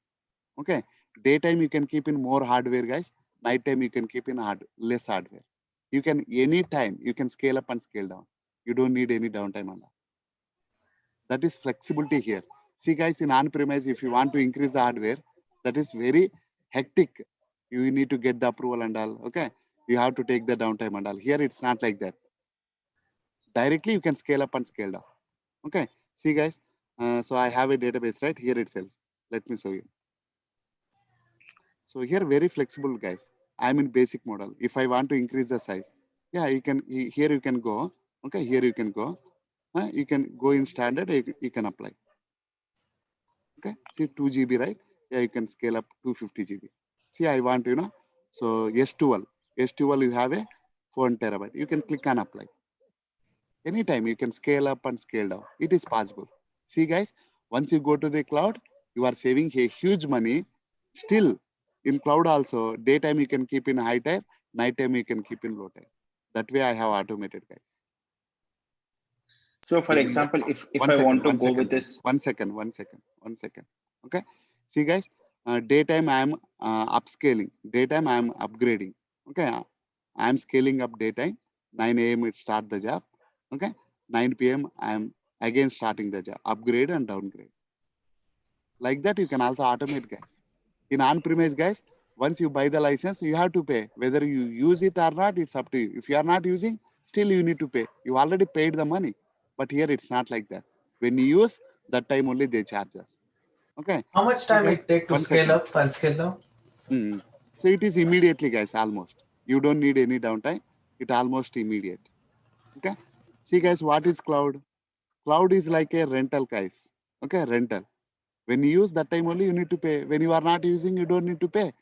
Okay. Daytime you can keep in more hardware, guys. Nighttime you can keep in less hardware. You can anytime you can scale up and scale down. You don't need any downtime on that. That is flexibility here. See, guys, in on-premise, if you want to increase the hardware, that is very hectic. You need to get the approval and all. Okay, you have to take the downtime and all. Here it's not like that. Directly you can scale up and scale down. Okay, see, guys. So I have a database right here itself. Let me show you. So here very flexible, guys. I'm in basic model. If I want to increase the size, yeah, you can. Here you can go. Okay, here you can go. You can go in standard. You can apply. Okay, see 2 GB, right? Yeah, you can scale up 250 GB. See, I want, so S12 you have a 4 terabyte. You can click on apply. Anytime you can scale up and scale down. It is possible. See, guys, once you go to the cloud, you are saving a huge money. Still, in cloud also, daytime you can keep in high tier, nighttime you can keep in low tier. That way I have automated, guys. So, for example, if I want to go with this. One second. Okay. See, guys, daytime I am upscaling. Daytime I am upgrading. Okay. I am scaling up daytime. 9 a.m. it start the job. Okay. 9 p.m. I am again starting the job. Upgrade and downgrade. Like that, you can also automate, guys. In on-premise, guys, once you buy the license, you have to pay. Whether you use it or not, it's up to you. If you are not using, still you need to pay. You already paid the money. But here it's not like that. When you use, that time only they charge us. Okay. How much time it take to scale up and scale down? So it is immediately, guys, almost. You don't need any downtime. It almost immediate. Okay. See, guys, what is cloud? Cloud is like a rental, guys. Okay, rental. When you use, that time only you need to pay. When you are not using, you don't need to pay.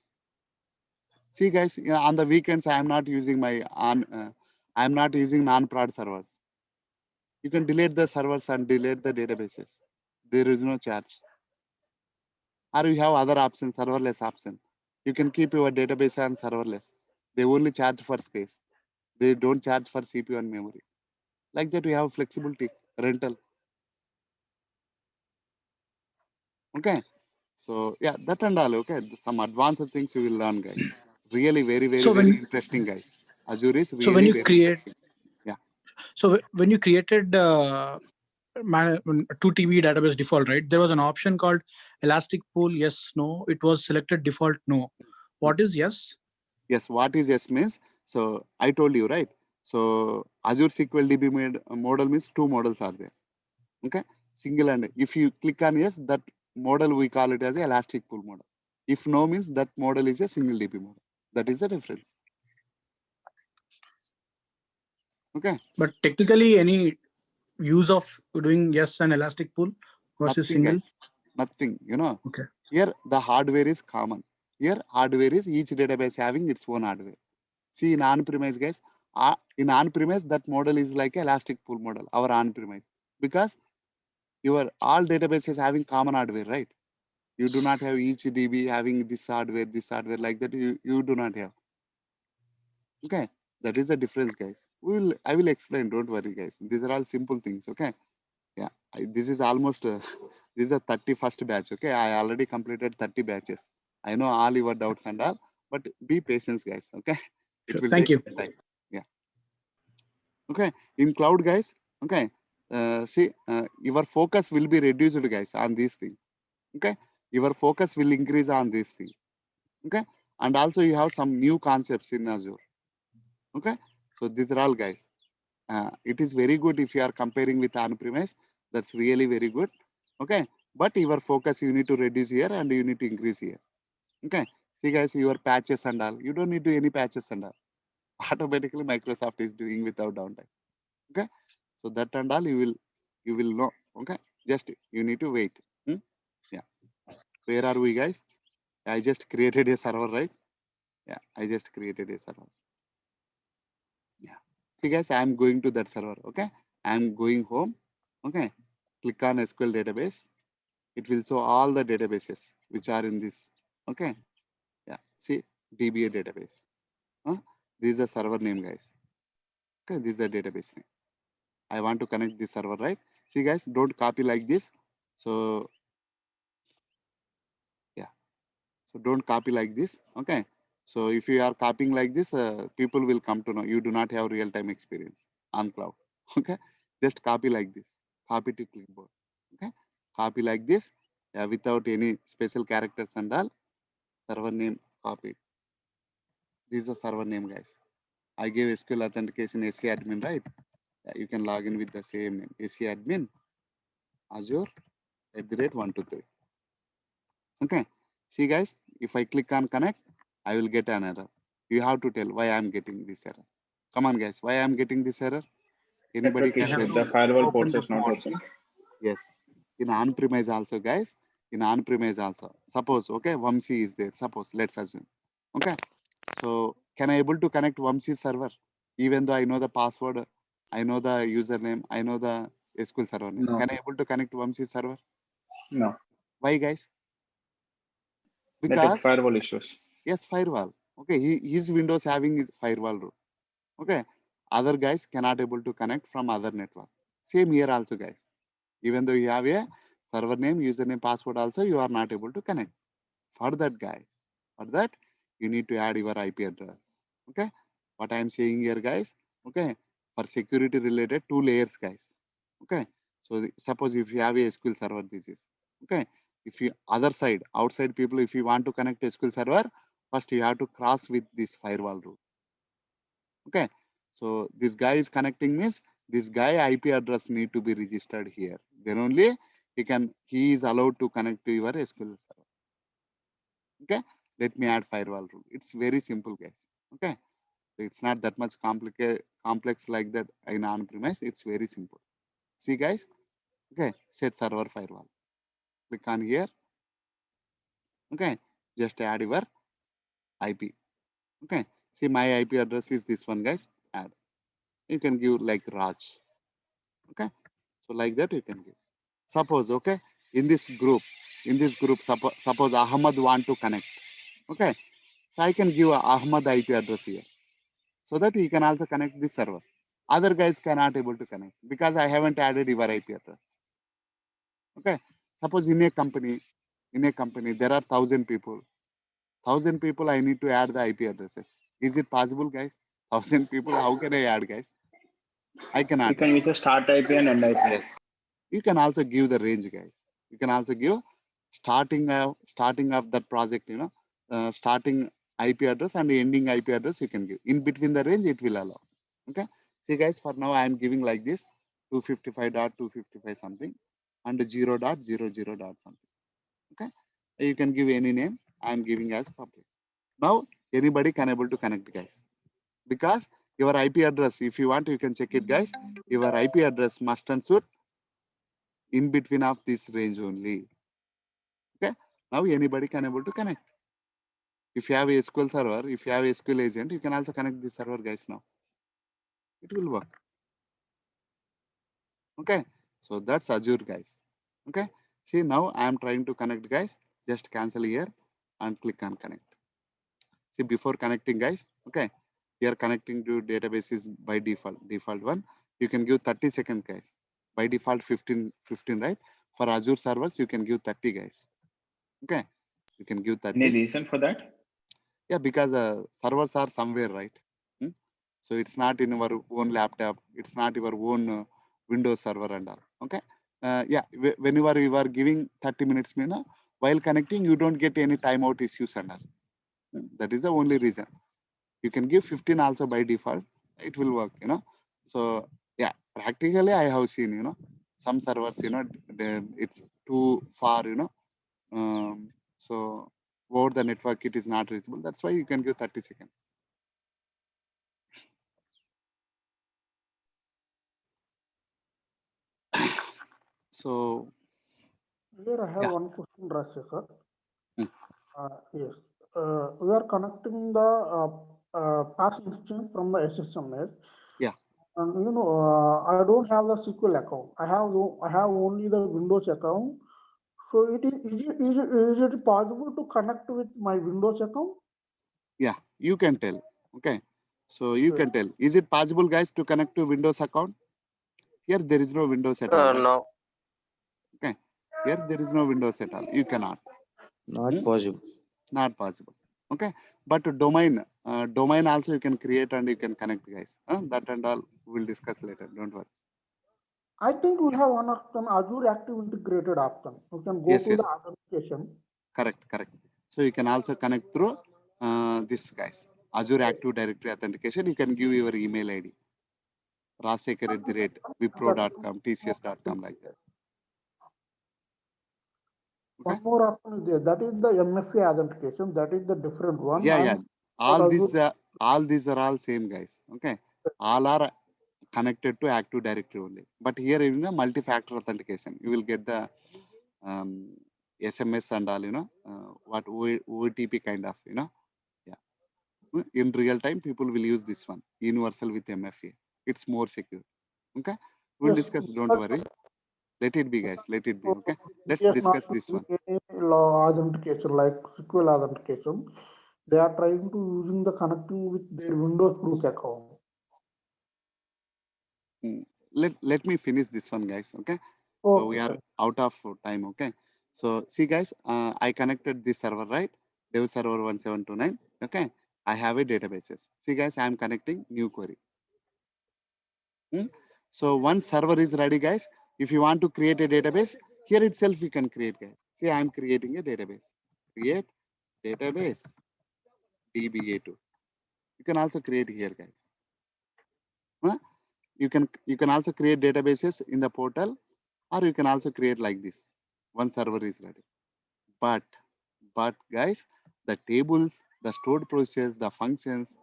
See, guys, on the weekends, I am not using non-prod servers. You can delete the servers and delete the databases. There is no charge. Or you have other options, serverless option. You can keep your database on serverless. They only charge for space. They don't charge for CPU and memory. Like that, we have flexibility, rental. Okay. So yeah, that and all. Okay. Some advanced things you will learn, guys. Really very interesting, guys. Azure is really when you very create, yeah. So when you created 2 TB database default, right? There was an option called Elastic Pool. Yes, no. It was selected default no. What is yes? Yes. What is yes means? So I told you, right? So Azure SQL DB model means 2 models are there. Okay. Single and if you click on yes, that model we call it as a Elastic Pool model. If no means that model is a single DB model. That is the difference. Okay. But technically, any use of doing yes and Elastic Pool versus Nothing, single? guys. Nothing, Okay. Here the hardware is common. Here hardware is each database having its own hardware. See in on-premise, guys, in on-premise, that model is like Elastic Pool model, our on-premise, because your all databases having common hardware, right? You do not have each DB having this hardware like that. You do not have. Okay, that is the difference, guys. I will explain. Don't worry, guys. These are all simple things. Okay. Yeah, this is almost this is a 31st batch. Okay, I already completed 30 batches. I know all your doubts and all, but be patient, guys. Okay, it Sure. will Thank take you. time. Yeah. Okay, in cloud, guys. Okay, see, your focus will be reduced, guys, on this thing. Okay, your focus will increase on this thing. Okay, and also you have some new concepts in Azure. Okay, so these are all, guys. It is very good if you are comparing with on-premise. That's really very good. Okay, but your focus you need to reduce here and you need to increase here. Okay, see, guys, your patches and all, you don't need to do any patches and all. Automatically Microsoft is doing without downtime. Okay, so that and all you will know. Okay, just you need to wait. Yeah, where are we, guys? I just created a server, right? Yeah, I just created a server. Yeah, see, guys, I'm going to that server. Okay, I'm going home. Okay, click on SQL database. It will show all the databases which are in this. Okay, yeah, see, DBA database. This is the server name, guys. Okay, this is the database name. I want to connect this server, right? See, guys, don't copy like this. So yeah, so don't copy like this. Okay, so if you are copying like this, people will come to know you do not have real-time experience on cloud. Okay, just copy like this. Copy to clipboard. Okay, copy like this, without any special characters and all. Server name copied. This is a server name, guys. I gave SQL authentication SC admin, right? Yeah, you can log in with the same name, SC admin Azure @123. Okay, see, guys, if I click on connect, I will get an error. You have to tell why I'm getting this error. Come on, guys, why I'm getting this error? Anybody Network can issue. help? The firewall Open ports the is not pods. open. Yes, in on-premise also, guys. In on-premise also. Suppose, okay, Vamsi is there. Suppose, let's assume. Okay, so can I able to connect Vamsi server? Even though I know the password, I know the username, I know the SQL server name. No. Can I able to connect Vamsi server? No. Why, guys? Network Because firewall issues. yes, firewall. Okay, his Windows having his firewall rule. Okay, other guys cannot able to connect from other network. Same here also, guys. Even though you have a server name, username, password also, you are not able to connect. For that, guys, for that, you need to add your IP address. Okay, what I am saying here, guys. Okay, for security related 2 layers, guys. Okay, so suppose if you have a SQL server, this is okay. If you other side, outside people, if you want to connect a SQL server, first you have to cross with this firewall rule. Okay, so this guy is connecting means this guy IP address need to be registered here. Then only he is allowed to connect to your SQL server. Okay, let me add firewall rule. It's very simple, guys. Okay, so it's not that much complex like that in on-premise. It's very simple. See, guys. Okay, set server firewall. Click on here. Okay, just add your IP. Okay, see, my IP address is this one, guys. Add. You can give like Raj. Okay, so like that you can give. Suppose, okay, in this group, suppose Ahmad want to connect. Okay, so I can give a Ahmad IP address here, so that he can also connect this server. Other guys cannot able to connect because I haven't added your IP address. Okay, suppose in a company there are 1,000 people. 1,000 people I need to add the IP addresses. Is it possible, guys? 1,000 people, how can I add, guys? I cannot You can add. use a start IP and end IP. Yes. You can also give the range, guys. You can also give starting of that project, starting IP address and ending IP address you can give. In between the range, it will allow. Okay. See, guys, for now I am giving like this 255.255 something and 0.00 something. Okay. You can give any name. I am giving as public. Now anybody can able to connect, guys, because your IP address, if you want, you can check it, guys. Your IP address must and should in between of this range only. Okay, now anybody can able to connect. If you have a SQL server, if you have a SQL agent, you can also connect this server, guys. Now it will work. Okay, so that's Azure, guys. Okay, see, now I am trying to connect, guys. Just cancel here and click on connect. See, before connecting, guys, okay, here connecting to database is by default one. You can give 30 seconds, guys. By default 15, right? For Azure servers, you can give 30, guys. Okay, you can give 30. Any reason for that? Yeah, because servers are somewhere, right? Hmm? So it's not in our own laptop. It's not your own Windows server and all. Okay. Yeah, whenever you are giving 30 minutes, while connecting, you don't get any timeout issues and all. That is the only reason. You can give 15 also by default. It will work, So yeah, practically I have seen, some servers, it's too far, so over the network, it is not reachable. That's why you can give 30 seconds. So Here I have yeah. one question, Rajshekar. Mm. Yes, we are connecting the past instance from the SSMS. Yeah. And I don't have the SQL account. I have only the Windows account. So is it possible to connect with my Windows account? Yeah, you can tell. Okay. So you can tell. Is it possible, guys, to connect to Windows account? Here there is no Windows at all. Right? No. Okay. Here there is no Windows at all. You cannot. Not possible. Not possible. Okay. But domain also you can create and you can connect, guys. That and all we'll discuss later. Don't worry. I think we have one option, Azure Active Integrated option. You can go Yes, to yes. the authentication. Correct. So you can also connect through this, guys. Azure Active Directory Authentication. You can give your email ID. Rajsekar@wipro.com, tcs.com, like that. Okay. One more option is there. That is the MFA authentication. That is the different one. Yeah. All Azure- these are all same, guys. Okay. All are connected to Active Directory only. But here in the multi-factor authentication, you will get the SMS and all, what OTP kind of, Yeah. In real time, people will use this one, universal with MFA. It's more secure. Okay. We'll Yes, discuss. Don't worry. Let it be, guys. Let it be. Okay. Let's yes, not discuss this one. using any law authentication like SQL authentication. They are trying to using the connecting with their Windows root account. Let me finish this one, guys. Okay. So we are out of time. Okay. So see, guys, I connected this server, right? Dev server 1729. Okay. I have a databases. See, guys, I am connecting new query. So once server is ready, guys, if you want to create a database, here itself you can create, guys. See, I am creating a database. Create database DBA2. You can also create here, guys. You can also create databases in the portal, or you can also create like this. One server is ready. But guys, the tables, the stored process, the functions,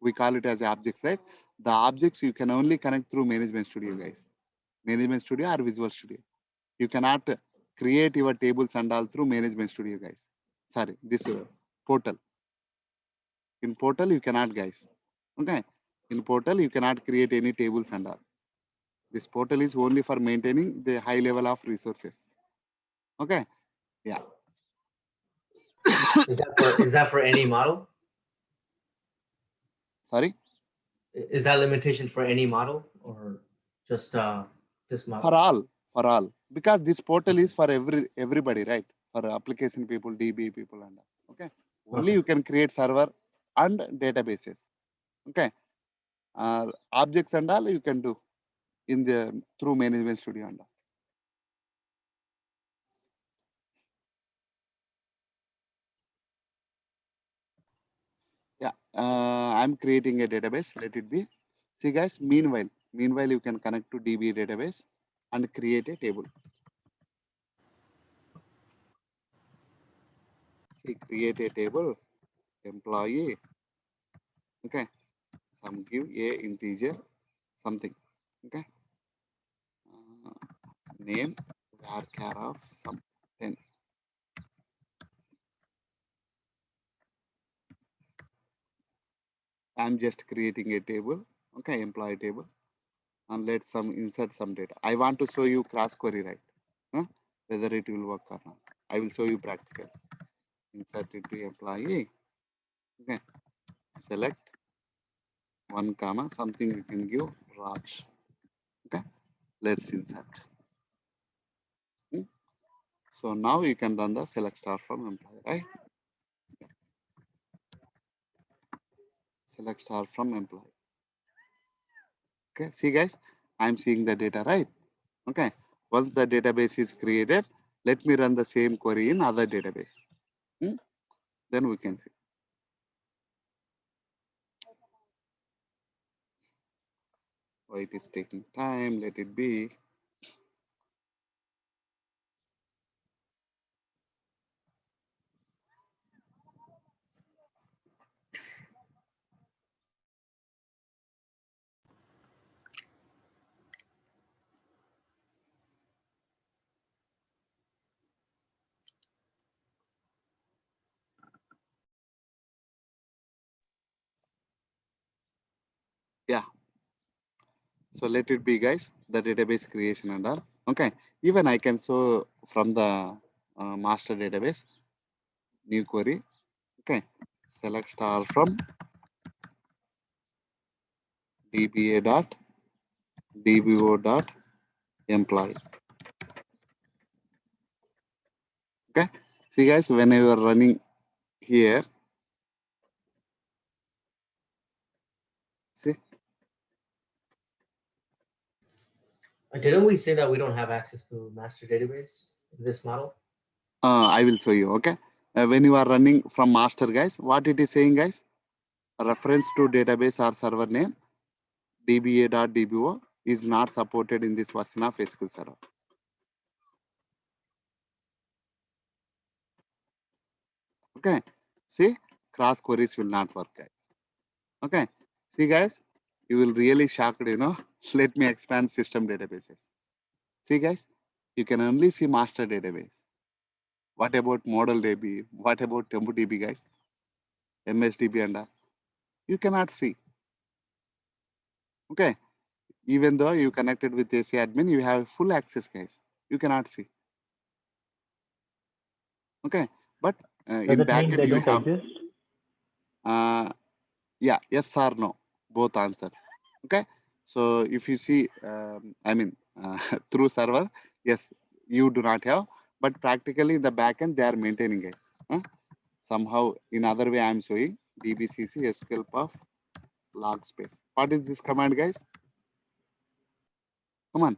we call it as objects, right? The objects you can only connect through Management Studio, guys. Management Studio or Visual Studio. You cannot create your tables and all through Management Studio, guys. Sorry, this portal. In portal, you cannot, guys. Okay. In portal, you cannot create any tables and all. This portal is only for maintaining the high level of resources. Okay. Yeah. Is that for any model? Sorry. Is that limitation for any model or just this model? For all, because this portal is for everybody, right? For application people, DB people, and all. Okay. Only you can create server and databases. Okay. Objects and all you can do in the through Management Studio and all. Yeah, I'm creating a database. Let it be. See, guys. Meanwhile, you can connect to DB database and create a table. See, create a table. Employee. Okay. Some give a integer something. Okay. Name var of some 10. I'm just creating a table. Okay, employee table, and let's insert some data. I want to show you cross query, right? Whether it will work or not. I will show you practical. Insert it to employee. Okay, select one comma something you can give Raj. Okay, let's insert. So now you can run the select star from employee, right? Select star from employee. Okay, see guys, I'm seeing the data, right? Okay, once the database is created, let me run the same query in other database. Then we can see. Why it is taking time, let it be. Yeah. So let it be, guys, the database creation and all. Okay, even I can show from the master database, new query. Okay, select star from dba dot dbo dot employee. Okay, see guys, when you are running here, see, Didn't we say that we don't have access to master database in this model? I will show you. Okay, when you are running from master, guys, what it is saying, guys, reference to database or server name dba.dbo is not supported in this version of SQL Server. Okay, see, cross queries will not work, guys. Okay, see guys, you will really shocked, you know. Let me expand system databases. See guys, you can only see master database. What about model DB? What about TempoDB, guys? MSDB and all? You cannot see. Okay, even though you connected with AC admin, you have full access, guys. You cannot see. Okay, but Does in it mean backend they you don't have, exist? yeah, yes or no, both answers. Okay, so if you see, I mean, through server, yes, you do not have, but practically in the backend they are maintaining, guys. Somehow in other way I'm showing dbcc SQL puff log space. What is this command, guys? Come on.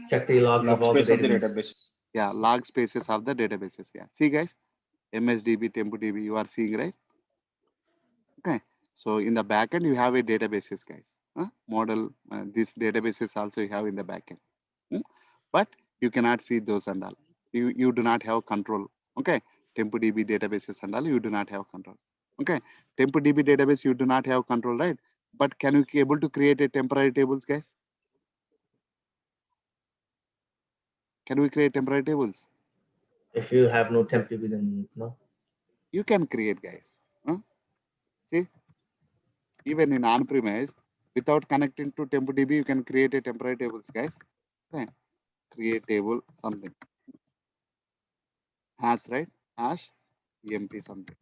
Check the logs Log of all the space of the databases. database. Yeah, log spaces of the databases. Yeah, see guys, MSDB, TempoDB, you are seeing, right? Okay, so in the backend you have a databases, guys. Model, these databases also you have in the backend. But you cannot see those and all. You do not have control. Okay, TempoDB databases and all, you do not have control. Okay, TempoDB database you do not have control, right? But can you be able to create a temporary tables, guys? Can we create temporary tables? If you have no temp DB, then no. You can create, guys. See, even in on-premise, without connecting to TempoDB, you can create a temporary tables, guys. Okay, create table something. Hash, right? Hash emp something.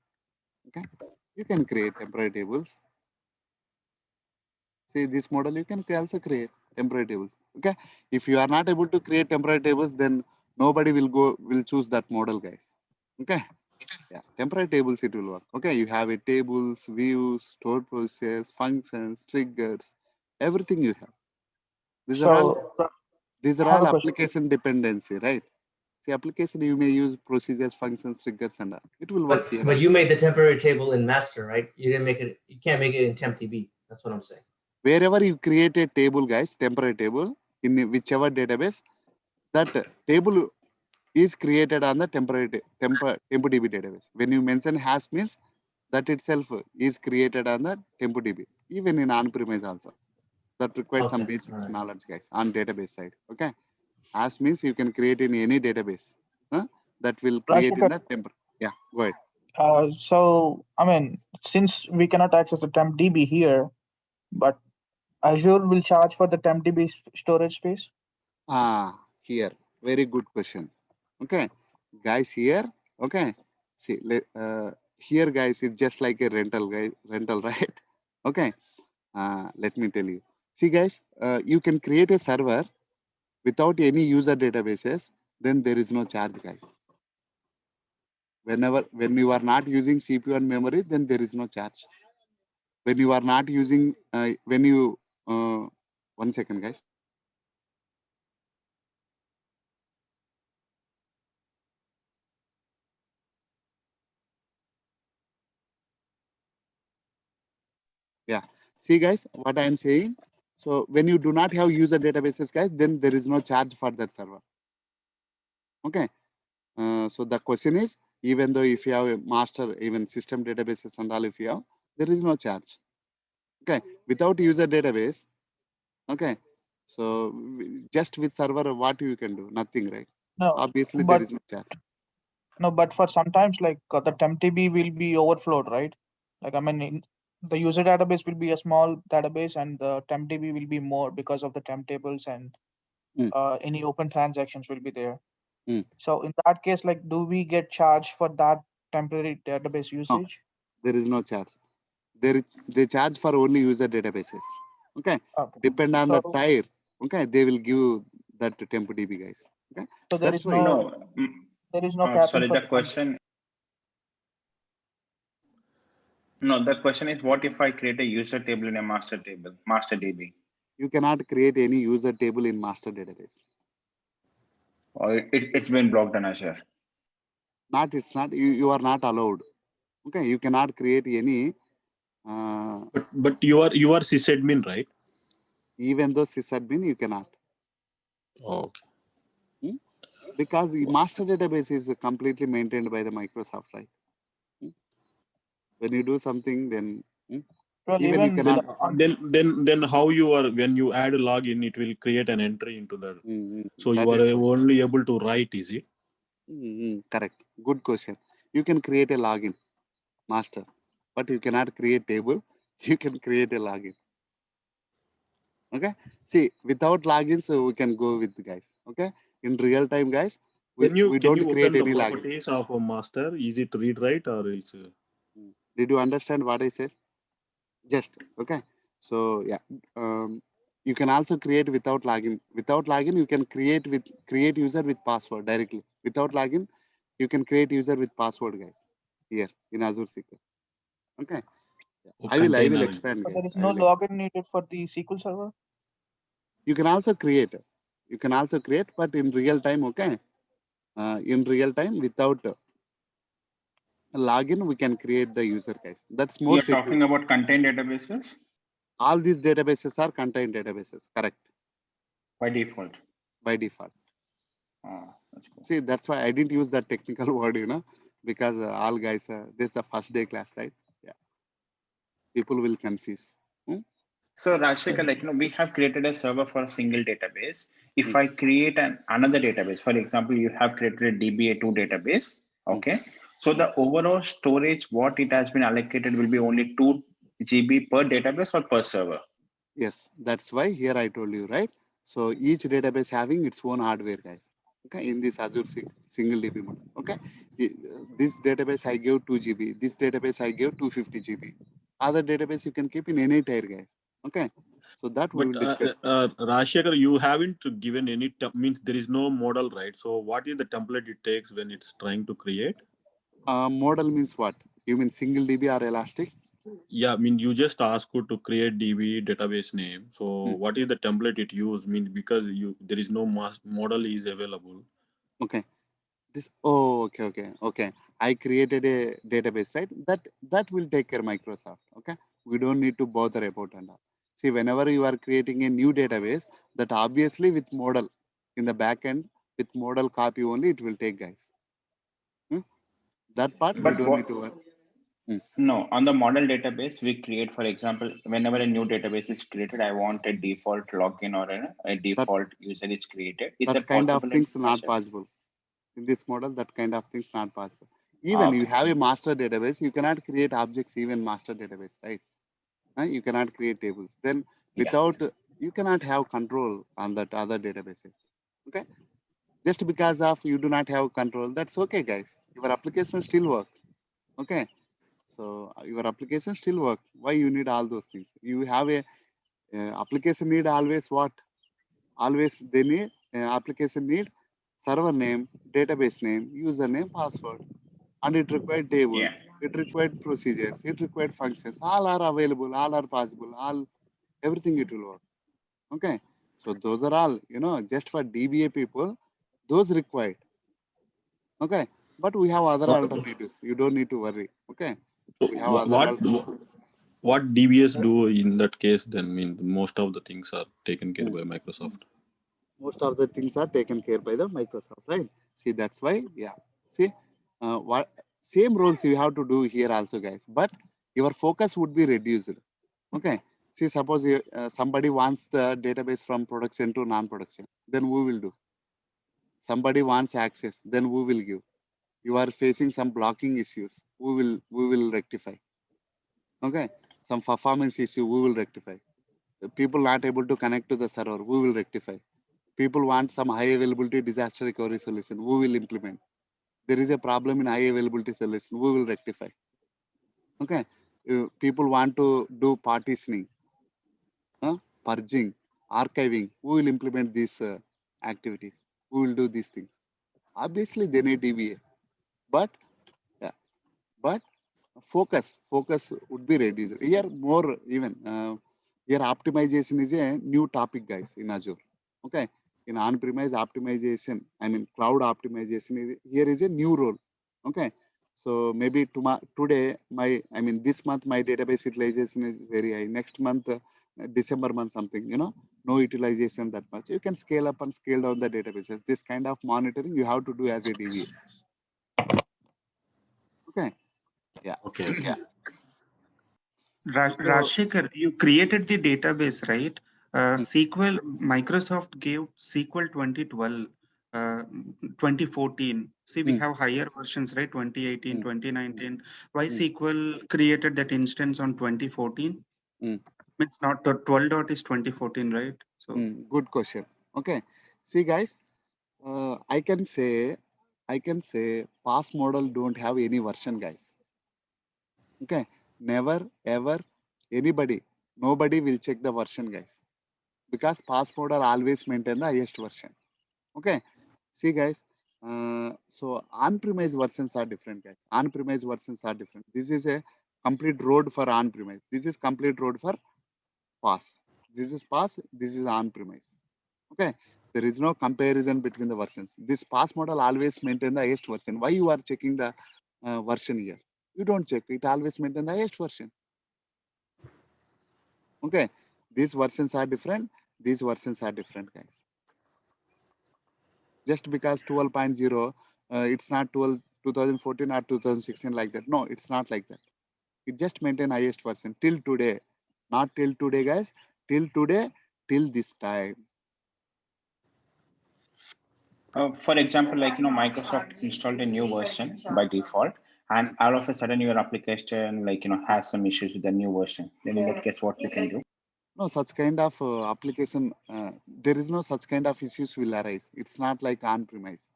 Okay, you can create temporary tables. See this model, you can also create temporary tables. Okay, if you are not able to create temporary tables, then nobody will choose that model, guys. Okay, yeah, temporary tables it will work. Okay, you have a tables, views, stored process, functions, triggers, everything you have. These are all application dependency, right? See, application you may use procedures, functions, triggers, and all. It will work here. But you made the temporary table in master, right? You didn't make it. You can't make it in temp DB. That's what I'm saying. Wherever you create a table, guys, temporary table in whichever database, that table is created on the TempoDB database. When you mention hash means that itself is created on the TempoDB, even in on-premise also. That requires some basics knowledge, guys, on database side. Okay, hash means you can create in any database. That will create in the temp. Yeah, go ahead. So, I mean, since we cannot access the temp DB here, but Azure will charge for the TempDB storage space? Here, very good question. Okay, guys, here, okay, see, here, guys, it's just like a rental, right? Okay, let me tell you. See, guys, you can create a server without any user databases, then there is no charge, guys. When you are not using CPU and memory, then there is no charge. When you are not using, one second, guys. Yeah, see, guys, what I am saying. So when you do not have user databases, guys, then there is no charge for that server. Okay. So the question is, even though if you have a master, even system databases and all, if you have, there is no charge. Okay. Without user database, okay. So just with server, what you can do? Nothing, right? No, so obviously but, there is no charge. No, but for sometimes like the TempDB will be overflowed, right? Like, I mean, the user database will be a small database and the TempDB will be more because of the temp tables and any open transactions will be there. So in that case, like, do we get charged for that temporary database usage? No, there is no charge. They charge for only user databases. Okay. Depend on the tier. Okay. They will give that to TempDB, guys. Okay. So there That's is why. no, there is no capping. Sorry, the question. No, the question is, what if I create a user table in a master table, master DB? You cannot create any user table in master database. Or it's been blocked on Azure. It's not. You are not allowed. Okay, you cannot create any. But you are sysadmin, right? Even though sysadmin, you cannot. Oh, okay. Because the master database is completely maintained by the Microsoft, right? When you do something, then well, even you cannot. Then how you are, when you add a login, it will create an entry into the. So that you are only able to write, is it? Correct. Good question. You can create a login, master, but you cannot create table. You can create a login. Okay. See, without logins, we can go with the guys. Okay. In real time, guys, we don't create any login. Properties of a master? Is it read write or it's? Did you understand what I said? Just okay. So yeah, you can also create without login. Without login, you can create user with password directly. Without login, you can create user with password, guys. Here in Azure SQL. Okay. I will expand. But there is no login needed for the SQL server. You can also create. But in real time, okay. In real time, without login, we can create the user, guys. That's more. You're talking about contained databases. All these databases are contained databases. Correct. By default. By default. That's cool. See, that's why I didn't use that technical word, because all guys, this is a first day class, right? Yeah. People will confuse. So Rajshekhar, we have created a server for a single database. If I create another database, for example, you have created a DBA2 database. Okay. So the overall storage, what it has been allocated will be only 2 GB per database or per server. Yes, that's why here I told you, right? So each database having its own hardware, guys. Okay, in this Azure single DB model. Okay, this database I gave 2 GB. This database I gave 250 GB. Other database you can keep in any tier, guys. Okay, so that we will discuss. Rajshekhar, you haven't given any means there is no model, right? So what is the template it takes when it's trying to create? Model means what? You mean single DB or Elastic? Yeah, I mean, you just asked to create DB database name. So what is the template it use? Because there is no model is available. Okay. Okay. I created a database, right? That will take care Microsoft. Okay. We don't need to bother about that. See, whenever you are creating a new database, that obviously with model in the back end, with model copy only, it will take, guys. That part we don't need to work. No, on the model database we create, for example, whenever a new database is created, I want a default login or a default user is created. Is that kind possible? Of things not possible. In this model, that kind of things not possible. Even you have a master database, you cannot create objects even master database, right? You cannot create tables. Then Without, you cannot have control on that other databases. Okay. Just because of you do not have control, that's okay, guys. Your application still work. Okay. So your application still work. Why you need all those things? You have a application need always what? Always they need application need server name, database name, username, password, and it required tables. It required procedures. It required functions. All are available. All are possible. All everything it will work. Okay. So those are all, just for DBA people, those required. Okay. But we have other alternatives. You don't need to worry. Okay. We have other alternatives. What DBS do in that case then? Mean most of the things are taken care by Microsoft. Most of the things are taken care by the Microsoft, right? See, that's why, see, what same roles you have to do here also, guys, but your focus would be reduced. Okay. See, suppose somebody wants the database from production to non-production, then we will do. Somebody wants access, then we will give. You are facing some blocking issues, we will rectify. Okay. Some performance issue, we will rectify. People not able to connect to the server, we will rectify. People want some high availability disaster recovery solution, we will implement. There is a problem in high availability solution, we will rectify. Okay. People want to do partitioning, purging, archiving, we will implement these activities. We will do these things. Obviously, they need DBA, but focus would be reduced. Here more even here optimization is a new topic, guys, in Azure. Okay. In on-premise optimization, I mean cloud optimization here is a new role. Okay. So maybe today this month my database utilization is very high. Next month, December month something, no utilization that much. You can scale up and scale down the databases. This kind of monitoring you have to do as a DBA. Okay. Yeah. Okay. Yeah. Rajshekhar, you created the database, right? SQL, Microsoft gave SQL 2012, 2014. See, we have higher versions, right? 2018, 2019. Why SQL created that instance on 2014? It's not the 12 is 2014, right? So good question. Okay. See, guys, I can say pass model don't have any version, guys. Okay. Never ever nobody will check the version, guys, because pass model always maintain the highest version. Okay. See, guys, so on-premise versions are different, guys. On-premise versions are different. This is a complete road for on-premise. This is complete road for pass. This is pass. This is on-premise. Okay. There is no comparison between the versions. This pass model always maintain the highest version. Why you are checking the version here? You don't check. It always maintain the highest version. Okay. These versions are different. These versions are different, guys. Just because 12.0, it's not 2014 or 2016 like that. No, it's not like that. It just maintain highest version till today. Not till today, guys. Till today, till this time. For example, Microsoft installed a new version by default, and all of a sudden your application has some issues with the new version. Then in that case, what you can do? No, such kind of application, there is no such kind of issues will arise. It's not like on-premise.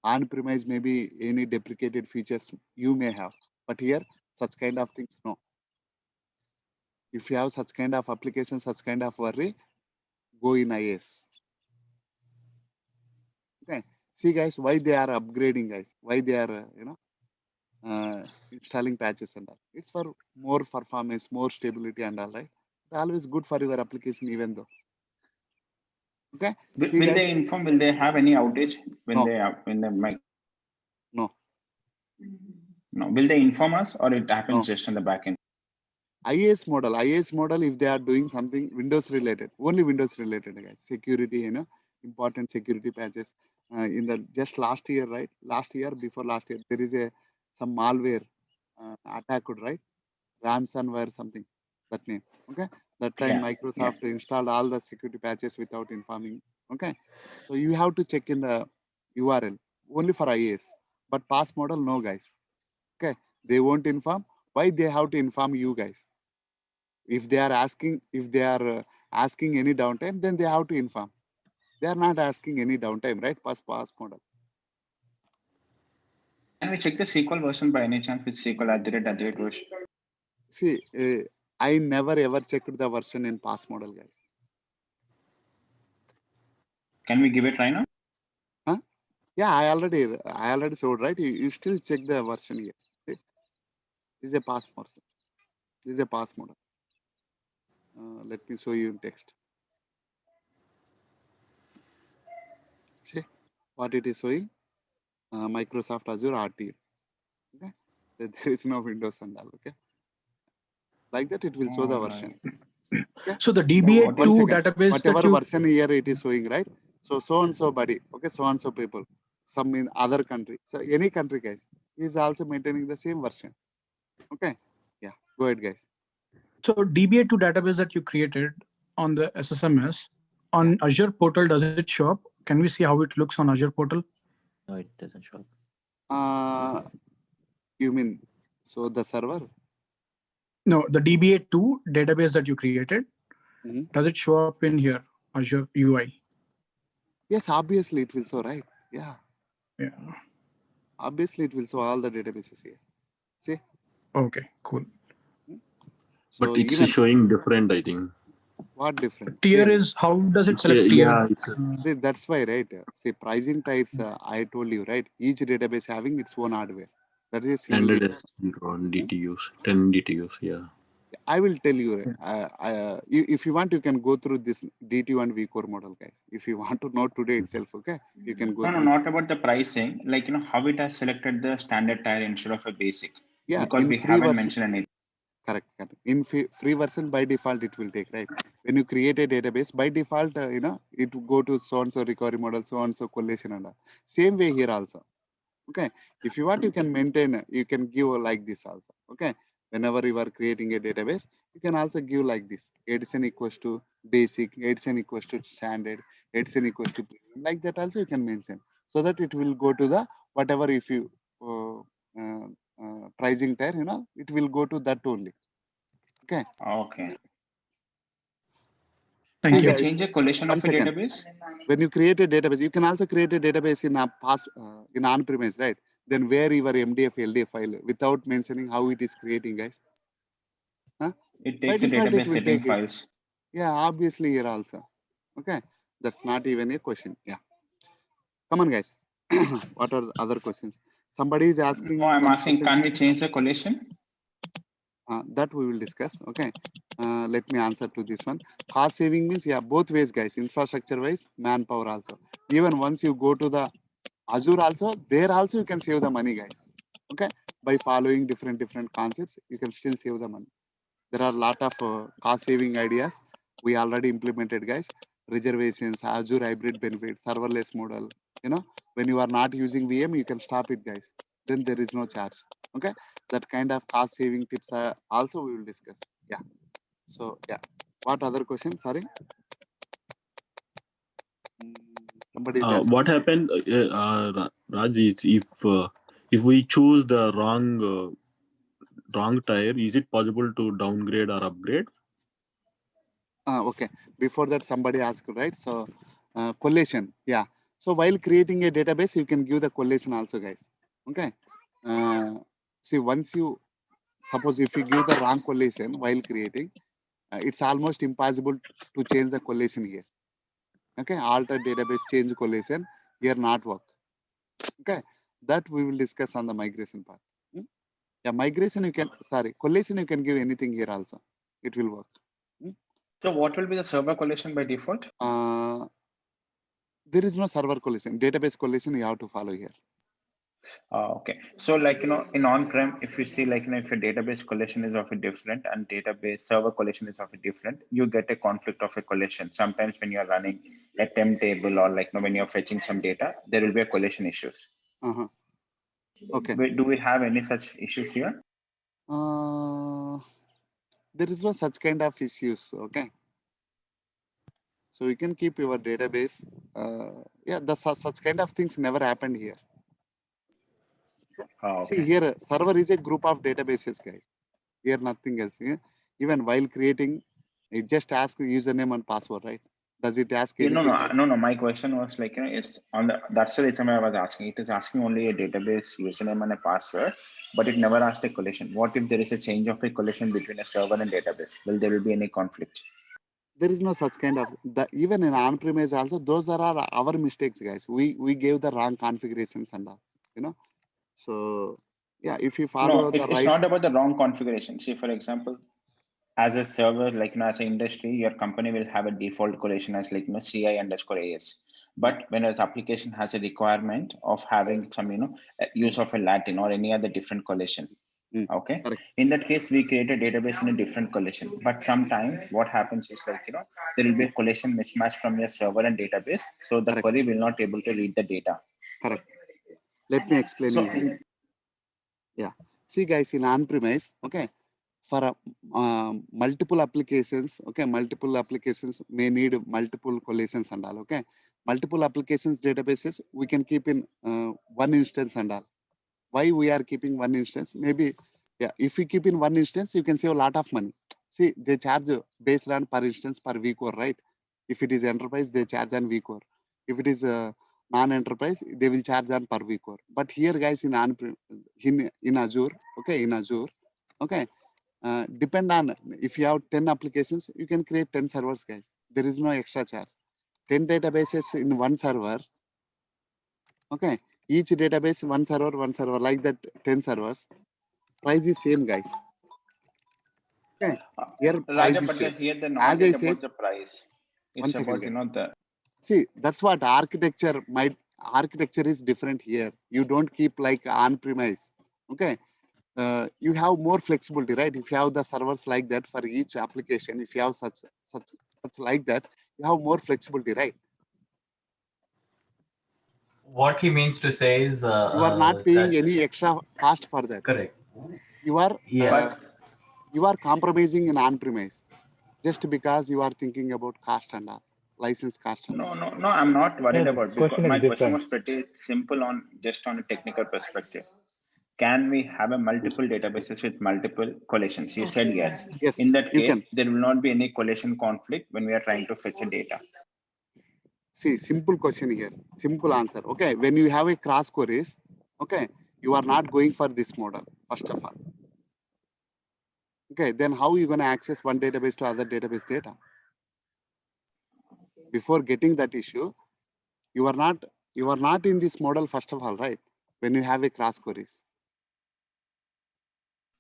On-premise maybe any deprecated features you may have, but here such kind of things, no. If you have such kind of application, such kind of worry, go in IS. Okay. See, guys, why they are upgrading, guys? Why they are, installing patches and all? It's for more performance, more stability and all, right? It's always good for your application, even though. Okay. Will they inform? Will they have any outage when No. they are when they might? No. No. Will they inform us, or it happens just in the backend? IAS model, if they are doing something Windows related, only Windows related, guys. Security, important security patches. In the just last year, right? Before last year, there is some malware attack, right? Ransomware, something, that name. Okay. That time Microsoft installed all the security patches without informing. Okay. So you have to check in the URL only for IAS, but pass model, no, guys. Okay. They won't inform. Why they have to inform you guys? If they are asking any downtime, then they have to inform. They are not asking any downtime, right? Pass model. Can we check the SQL version by any chance with SQL @ version? See, I never ever checked the version in pass model, guys. Can we give it right now? Huh? Yeah, I already showed, right? You still check the version here. See? This is a pass version. This is a pass model. Let me show you in text. See what it is showing? Microsoft Azure RT. Okay, so there is no Windows and all. Okay, like that it will show the version. Okay? So the DBA2 database whatever that you version here it is showing, right? So and so buddy, okay, so and so people, some in other country, so any country, guys, is also maintaining the same version. Okay, yeah, go ahead, guys. So DBA2 database that you created on the SSMS on Azure portal, does it show up? Can we see how it looks on Azure portal? No, it doesn't show up. You mean so the server? No, the DBA2 database that you created, does it show up in here, Azure UI? Yes, obviously it will show, right? Yeah. Yeah. Obviously it will show all the databases here. See? Okay, cool. So But it's even, showing different, I think. what different? Tier is, how does it select tier? Yeah, See, that's why, right? See, pricing tiers, I told you, right? Each database having its own hardware. That is a single. 100 DTUs, 10 DTUs, yeah. I will tell you, if you want, you can go through this DTU and vCore model, guys. If you want to know today itself, okay, you can go No, through. not about the pricing. Like, how it has selected the standard tier instead of a basic. Yeah, because in we free haven't version, mentioned anything. Correct. In free version, by default, it will take, right? When you create a database, by default, it will go to so-and-so recovery model, so-and-so collation and all. Same way here also. Okay. If you want, you can maintain, you can give like this also. Okay. Whenever you are creating a database, you can also give like this. Edison equals to basic, Edison equals to standard, Edison equals to premium. Like that also you can mention. So that it will go to the, whatever if you pricing tier, it will go to that only. Okay. Okay. Thank Can you. we change a collation One of a second. database? When you create a database, you can also create a database in a in on-premise, right? Then where your MDF, LDF file without mentioning how it is creating, guys. Huh? It By takes the default, it database will setting take it. files. Yeah, obviously here also. Okay. That's not even a question. Yeah. Come on, guys. What are other questions? Somebody is asking. No, I'm some asking, questions. can we change the collation? That we will discuss. Okay. Let me answer to this one. Cost saving means, yeah, both ways, guys. Infrastructure wise, manpower also. Even once you go to the Azure also, there also you can save the money, guys. Okay. By following different concepts, you can still save the money. There are a lot of cost saving ideas we already implemented, guys. Reservations, Azure hybrid benefit, serverless model. When you are not using VM, you can stop it, guys. Then there is no charge. Okay. That kind of cost saving tips also we will discuss. Yeah. So yeah. What other question? Sorry. Somebody is asking. What happened, Raj, is if we choose the wrong tier, is it possible to downgrade or upgrade? Okay. Before that, somebody asked, right? So collation. Yeah. So while creating a database, you can give the collation also, guys. Okay. See, once you suppose if you give the wrong collation while creating, it's almost impossible to change the collation here. Okay. Alter database, change collation here not work. Okay. That we will discuss on the migration part. Yeah. Migration, you can, collation, you can give anything here also. It will work. So what will be the server collation by default? There is no server collation. Database collation you have to follow here. Okay. So in on-prem, if you see if a database collection is of a different and database server collection is of a different, you get a conflict of a collection. Sometimes when you're running a temp table or when you're fetching some data, there will be a collection issues. Okay. Do we have any such issues here? There is no such kind of issues. Okay. So you can keep your database. Yeah, such kind of things never happened here. Okay. See here, server is a group of databases, guys. Here nothing else. Yeah? Even while creating It just asks username and password, right? Does it ask anything else? No. My question was like, it's on the, that's the reason why I was asking. It is asking only a database username and a password, but it never asked a collision. What if there is a change of a collision between a server and database? Will there be any conflict? There is no such kind of even in on-premise also, those are our mistakes, guys. We gave the wrong configurations and all, you know. So yeah, if you follow the it's not about the wrong configuration. See, for example, as a server, like, as an industry, your company will have a default collision as like, CI_AS. But when an application has a requirement of having some, use of a Latin or any other different collision, okay, in that case, we create a database in a different collision. But sometimes what happens is like, there will be a collision mismatch from your server and database. So the query will not able to read the data. Correct. Let me explain you. Yeah. See, guys, in on-premise, okay, for multiple applications, okay, multiple applications may need multiple collisions and all, okay. Multiple applications databases, we can keep in one instance and all. Why we are keeping one instance? Maybe, yeah, if we keep in one instance, you can save a lot of money. See, they charge based on per instance per vCore, right? If it is enterprise, they charge on vCore. If it is non-enterprise, they will charge on per vCore. But here, guys, in Azure, okay, in Azure, okay, depend on, if you have 10 applications, you can create 10 servers, guys. There is no extra charge. 10 databases in one server, okay. Each database, one server, like that, 10 servers. Price is same, guys. Okay. Here, price Raja, is but same. here the As knowledge I said, about the price. It's about, the. See, that's what architecture is different here. You don't keep like on-premise. Okay. You have more flexibility, right? If you have the servers like that for each application, if you have such like that, you have more flexibility, right? What he means to say is you are not paying any extra cost for that. Correct. You are you are compromising in on-premise just because you are thinking about cost and all, license cost. No, I'm not worried about, because my question different. was pretty simple on a technical perspective. Can we have a multiple databases with multiple collisions? You said yes. Yes. In that You case, can. there will not be any collision conflict when we are trying to fetch a data. See, simple question here, simple answer. Okay, when you have a cross queries, okay, you are not going for this model, first of all. Okay, then how are you going to access one database to other database data? Before getting that issue, you are not in this model, first of all, right? When you have a cross queries,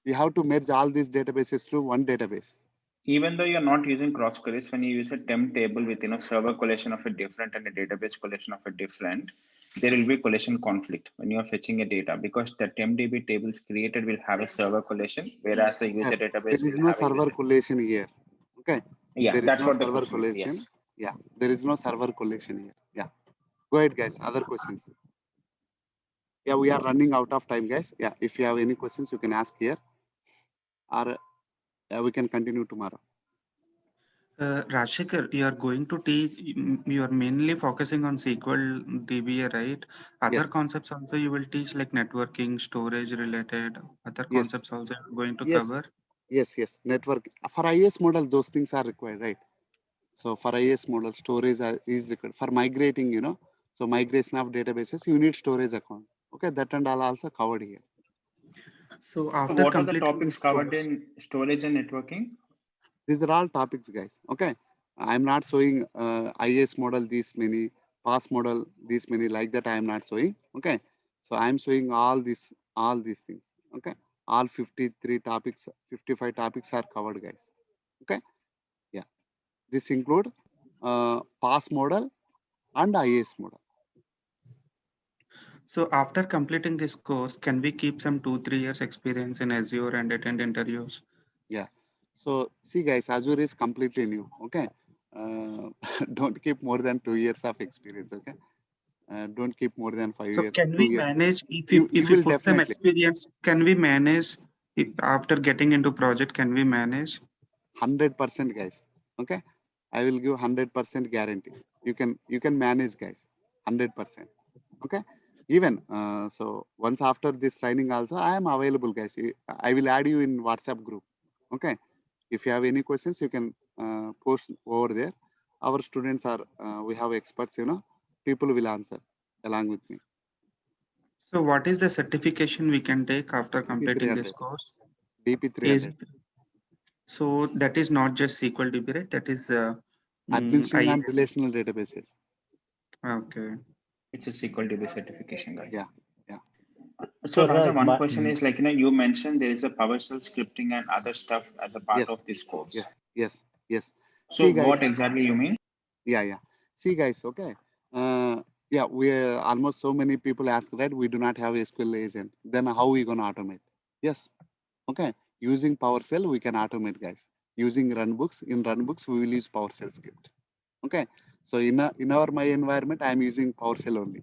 you have to merge all these databases to one database. Even though you're not using cross queries, when you use a temp table with server collection of a different and a database collection of a different, there will be collision conflict when you are fetching a data, because the tempdb tables created will have a server collection, whereas the user database There is will no have server collation here. Okay. Yeah, There is that's no what the server question is. collation. Yes. Yeah, there is no server collation here. Yeah. Go ahead, guys. Other questions. Yeah, we are running out of time, guys. Yeah, if you have any questions, you can ask here, or we can continue tomorrow. Rajshekhar, you are going to teach, you are mainly focusing on SQL DBA, right? Other Yes. concepts also you will teach, like networking, storage related, other Yes. concepts also you are going to Yes. cover? Yes. Network. For IS model, those things are required, right? So for IS model, storage is required. For migrating, so migration of databases, you need storage account. Okay, that and all also covered here. So So after what are the completing topics this covered course, in storage and networking? These are all topics, guys. Okay, I'm not showing IS model these many, PAS model these many, like that I am not showing. Okay, so I'm showing all these things. Okay, all 53 topics, 55 topics are covered, guys. Okay, yeah, this include PAS model and IS model. so after completing this course, can we keep some 2-3 years experience in Azure and attend interviews? Yeah. So see, guys, Azure is completely new. Okay, don't keep more than 2 years of experience. Okay, don't keep more than 5 So years. can 2 we years. manage if You we will put some definitely experience? Can we manage after getting into project? Can we manage? 100%, guys. Okay, I will give 100% guarantee. You can manage, guys. 100%. Okay. Even so, once after this training, also I am available, guys. I will add you in WhatsApp group. Okay. If you have any questions, you can post over there. Our students are, we have experts, people will answer along with me. So what is the certification we can take after completing this DP300. course? DP300. So that is not just SQL DB, right? That is Administering IAM. and relational databases. Okay. It's a SQL DB certification, guys. Yeah. So Raja, Raj, one question is like, you mentioned there is a PowerShell scripting and other stuff as a part Yes. of this course. Yes. So See, guys, what exactly you mean? Yeah. See, guys, okay. Yeah, we almost so many people ask, right? We do not have SQL agent. Then how we gonna automate? Yes. Okay. Using PowerShell, we can automate, guys. Using runbooks, in runbooks, we will use PowerShell script. Okay. So in my environment, I'm using PowerShell only.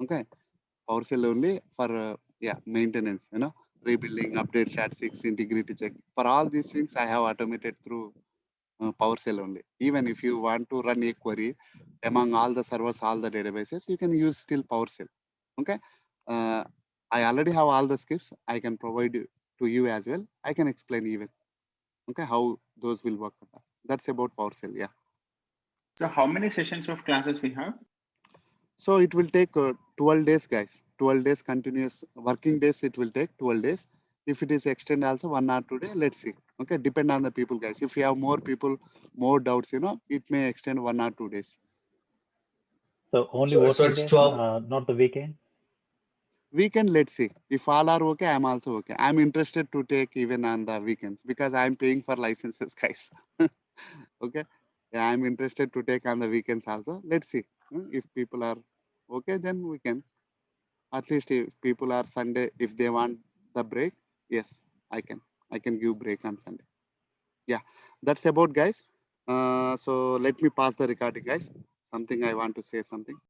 Okay. PowerShell only for maintenance, rebuilding, update, SHA-6, integrity check. For all these things, I have automated through PowerShell only. Even if you want to run a query among all the servers, all the databases, you can use still PowerShell. Okay. I already have all the scripts. I can provide to you as well. I can explain even. Okay, how those will work. That's about PowerShell. Yeah. So how many sessions of classes we have? So it will take 12 days, guys. 12 days continuous working days. It will take 12 days. If it is extend also 1 or 2 days, let's see. Okay, depend on the people, guys. If you have more people, more doubts, it may extend 1 or 2 days. So only So working it's days, 12. not the weekend? Weekend, let's see. If all are okay, I'm also okay. I'm interested to take even on the weekends because I'm paying for licenses, guys. Okay. Yeah, I'm interested to take on the weekends also. Let's see. If people are okay, then we can. At least if people are Sunday, if they want the break, yes, I can give break on Sunday. Yeah, that's about, guys. So let me pass the recording, guys. Something I want to say something.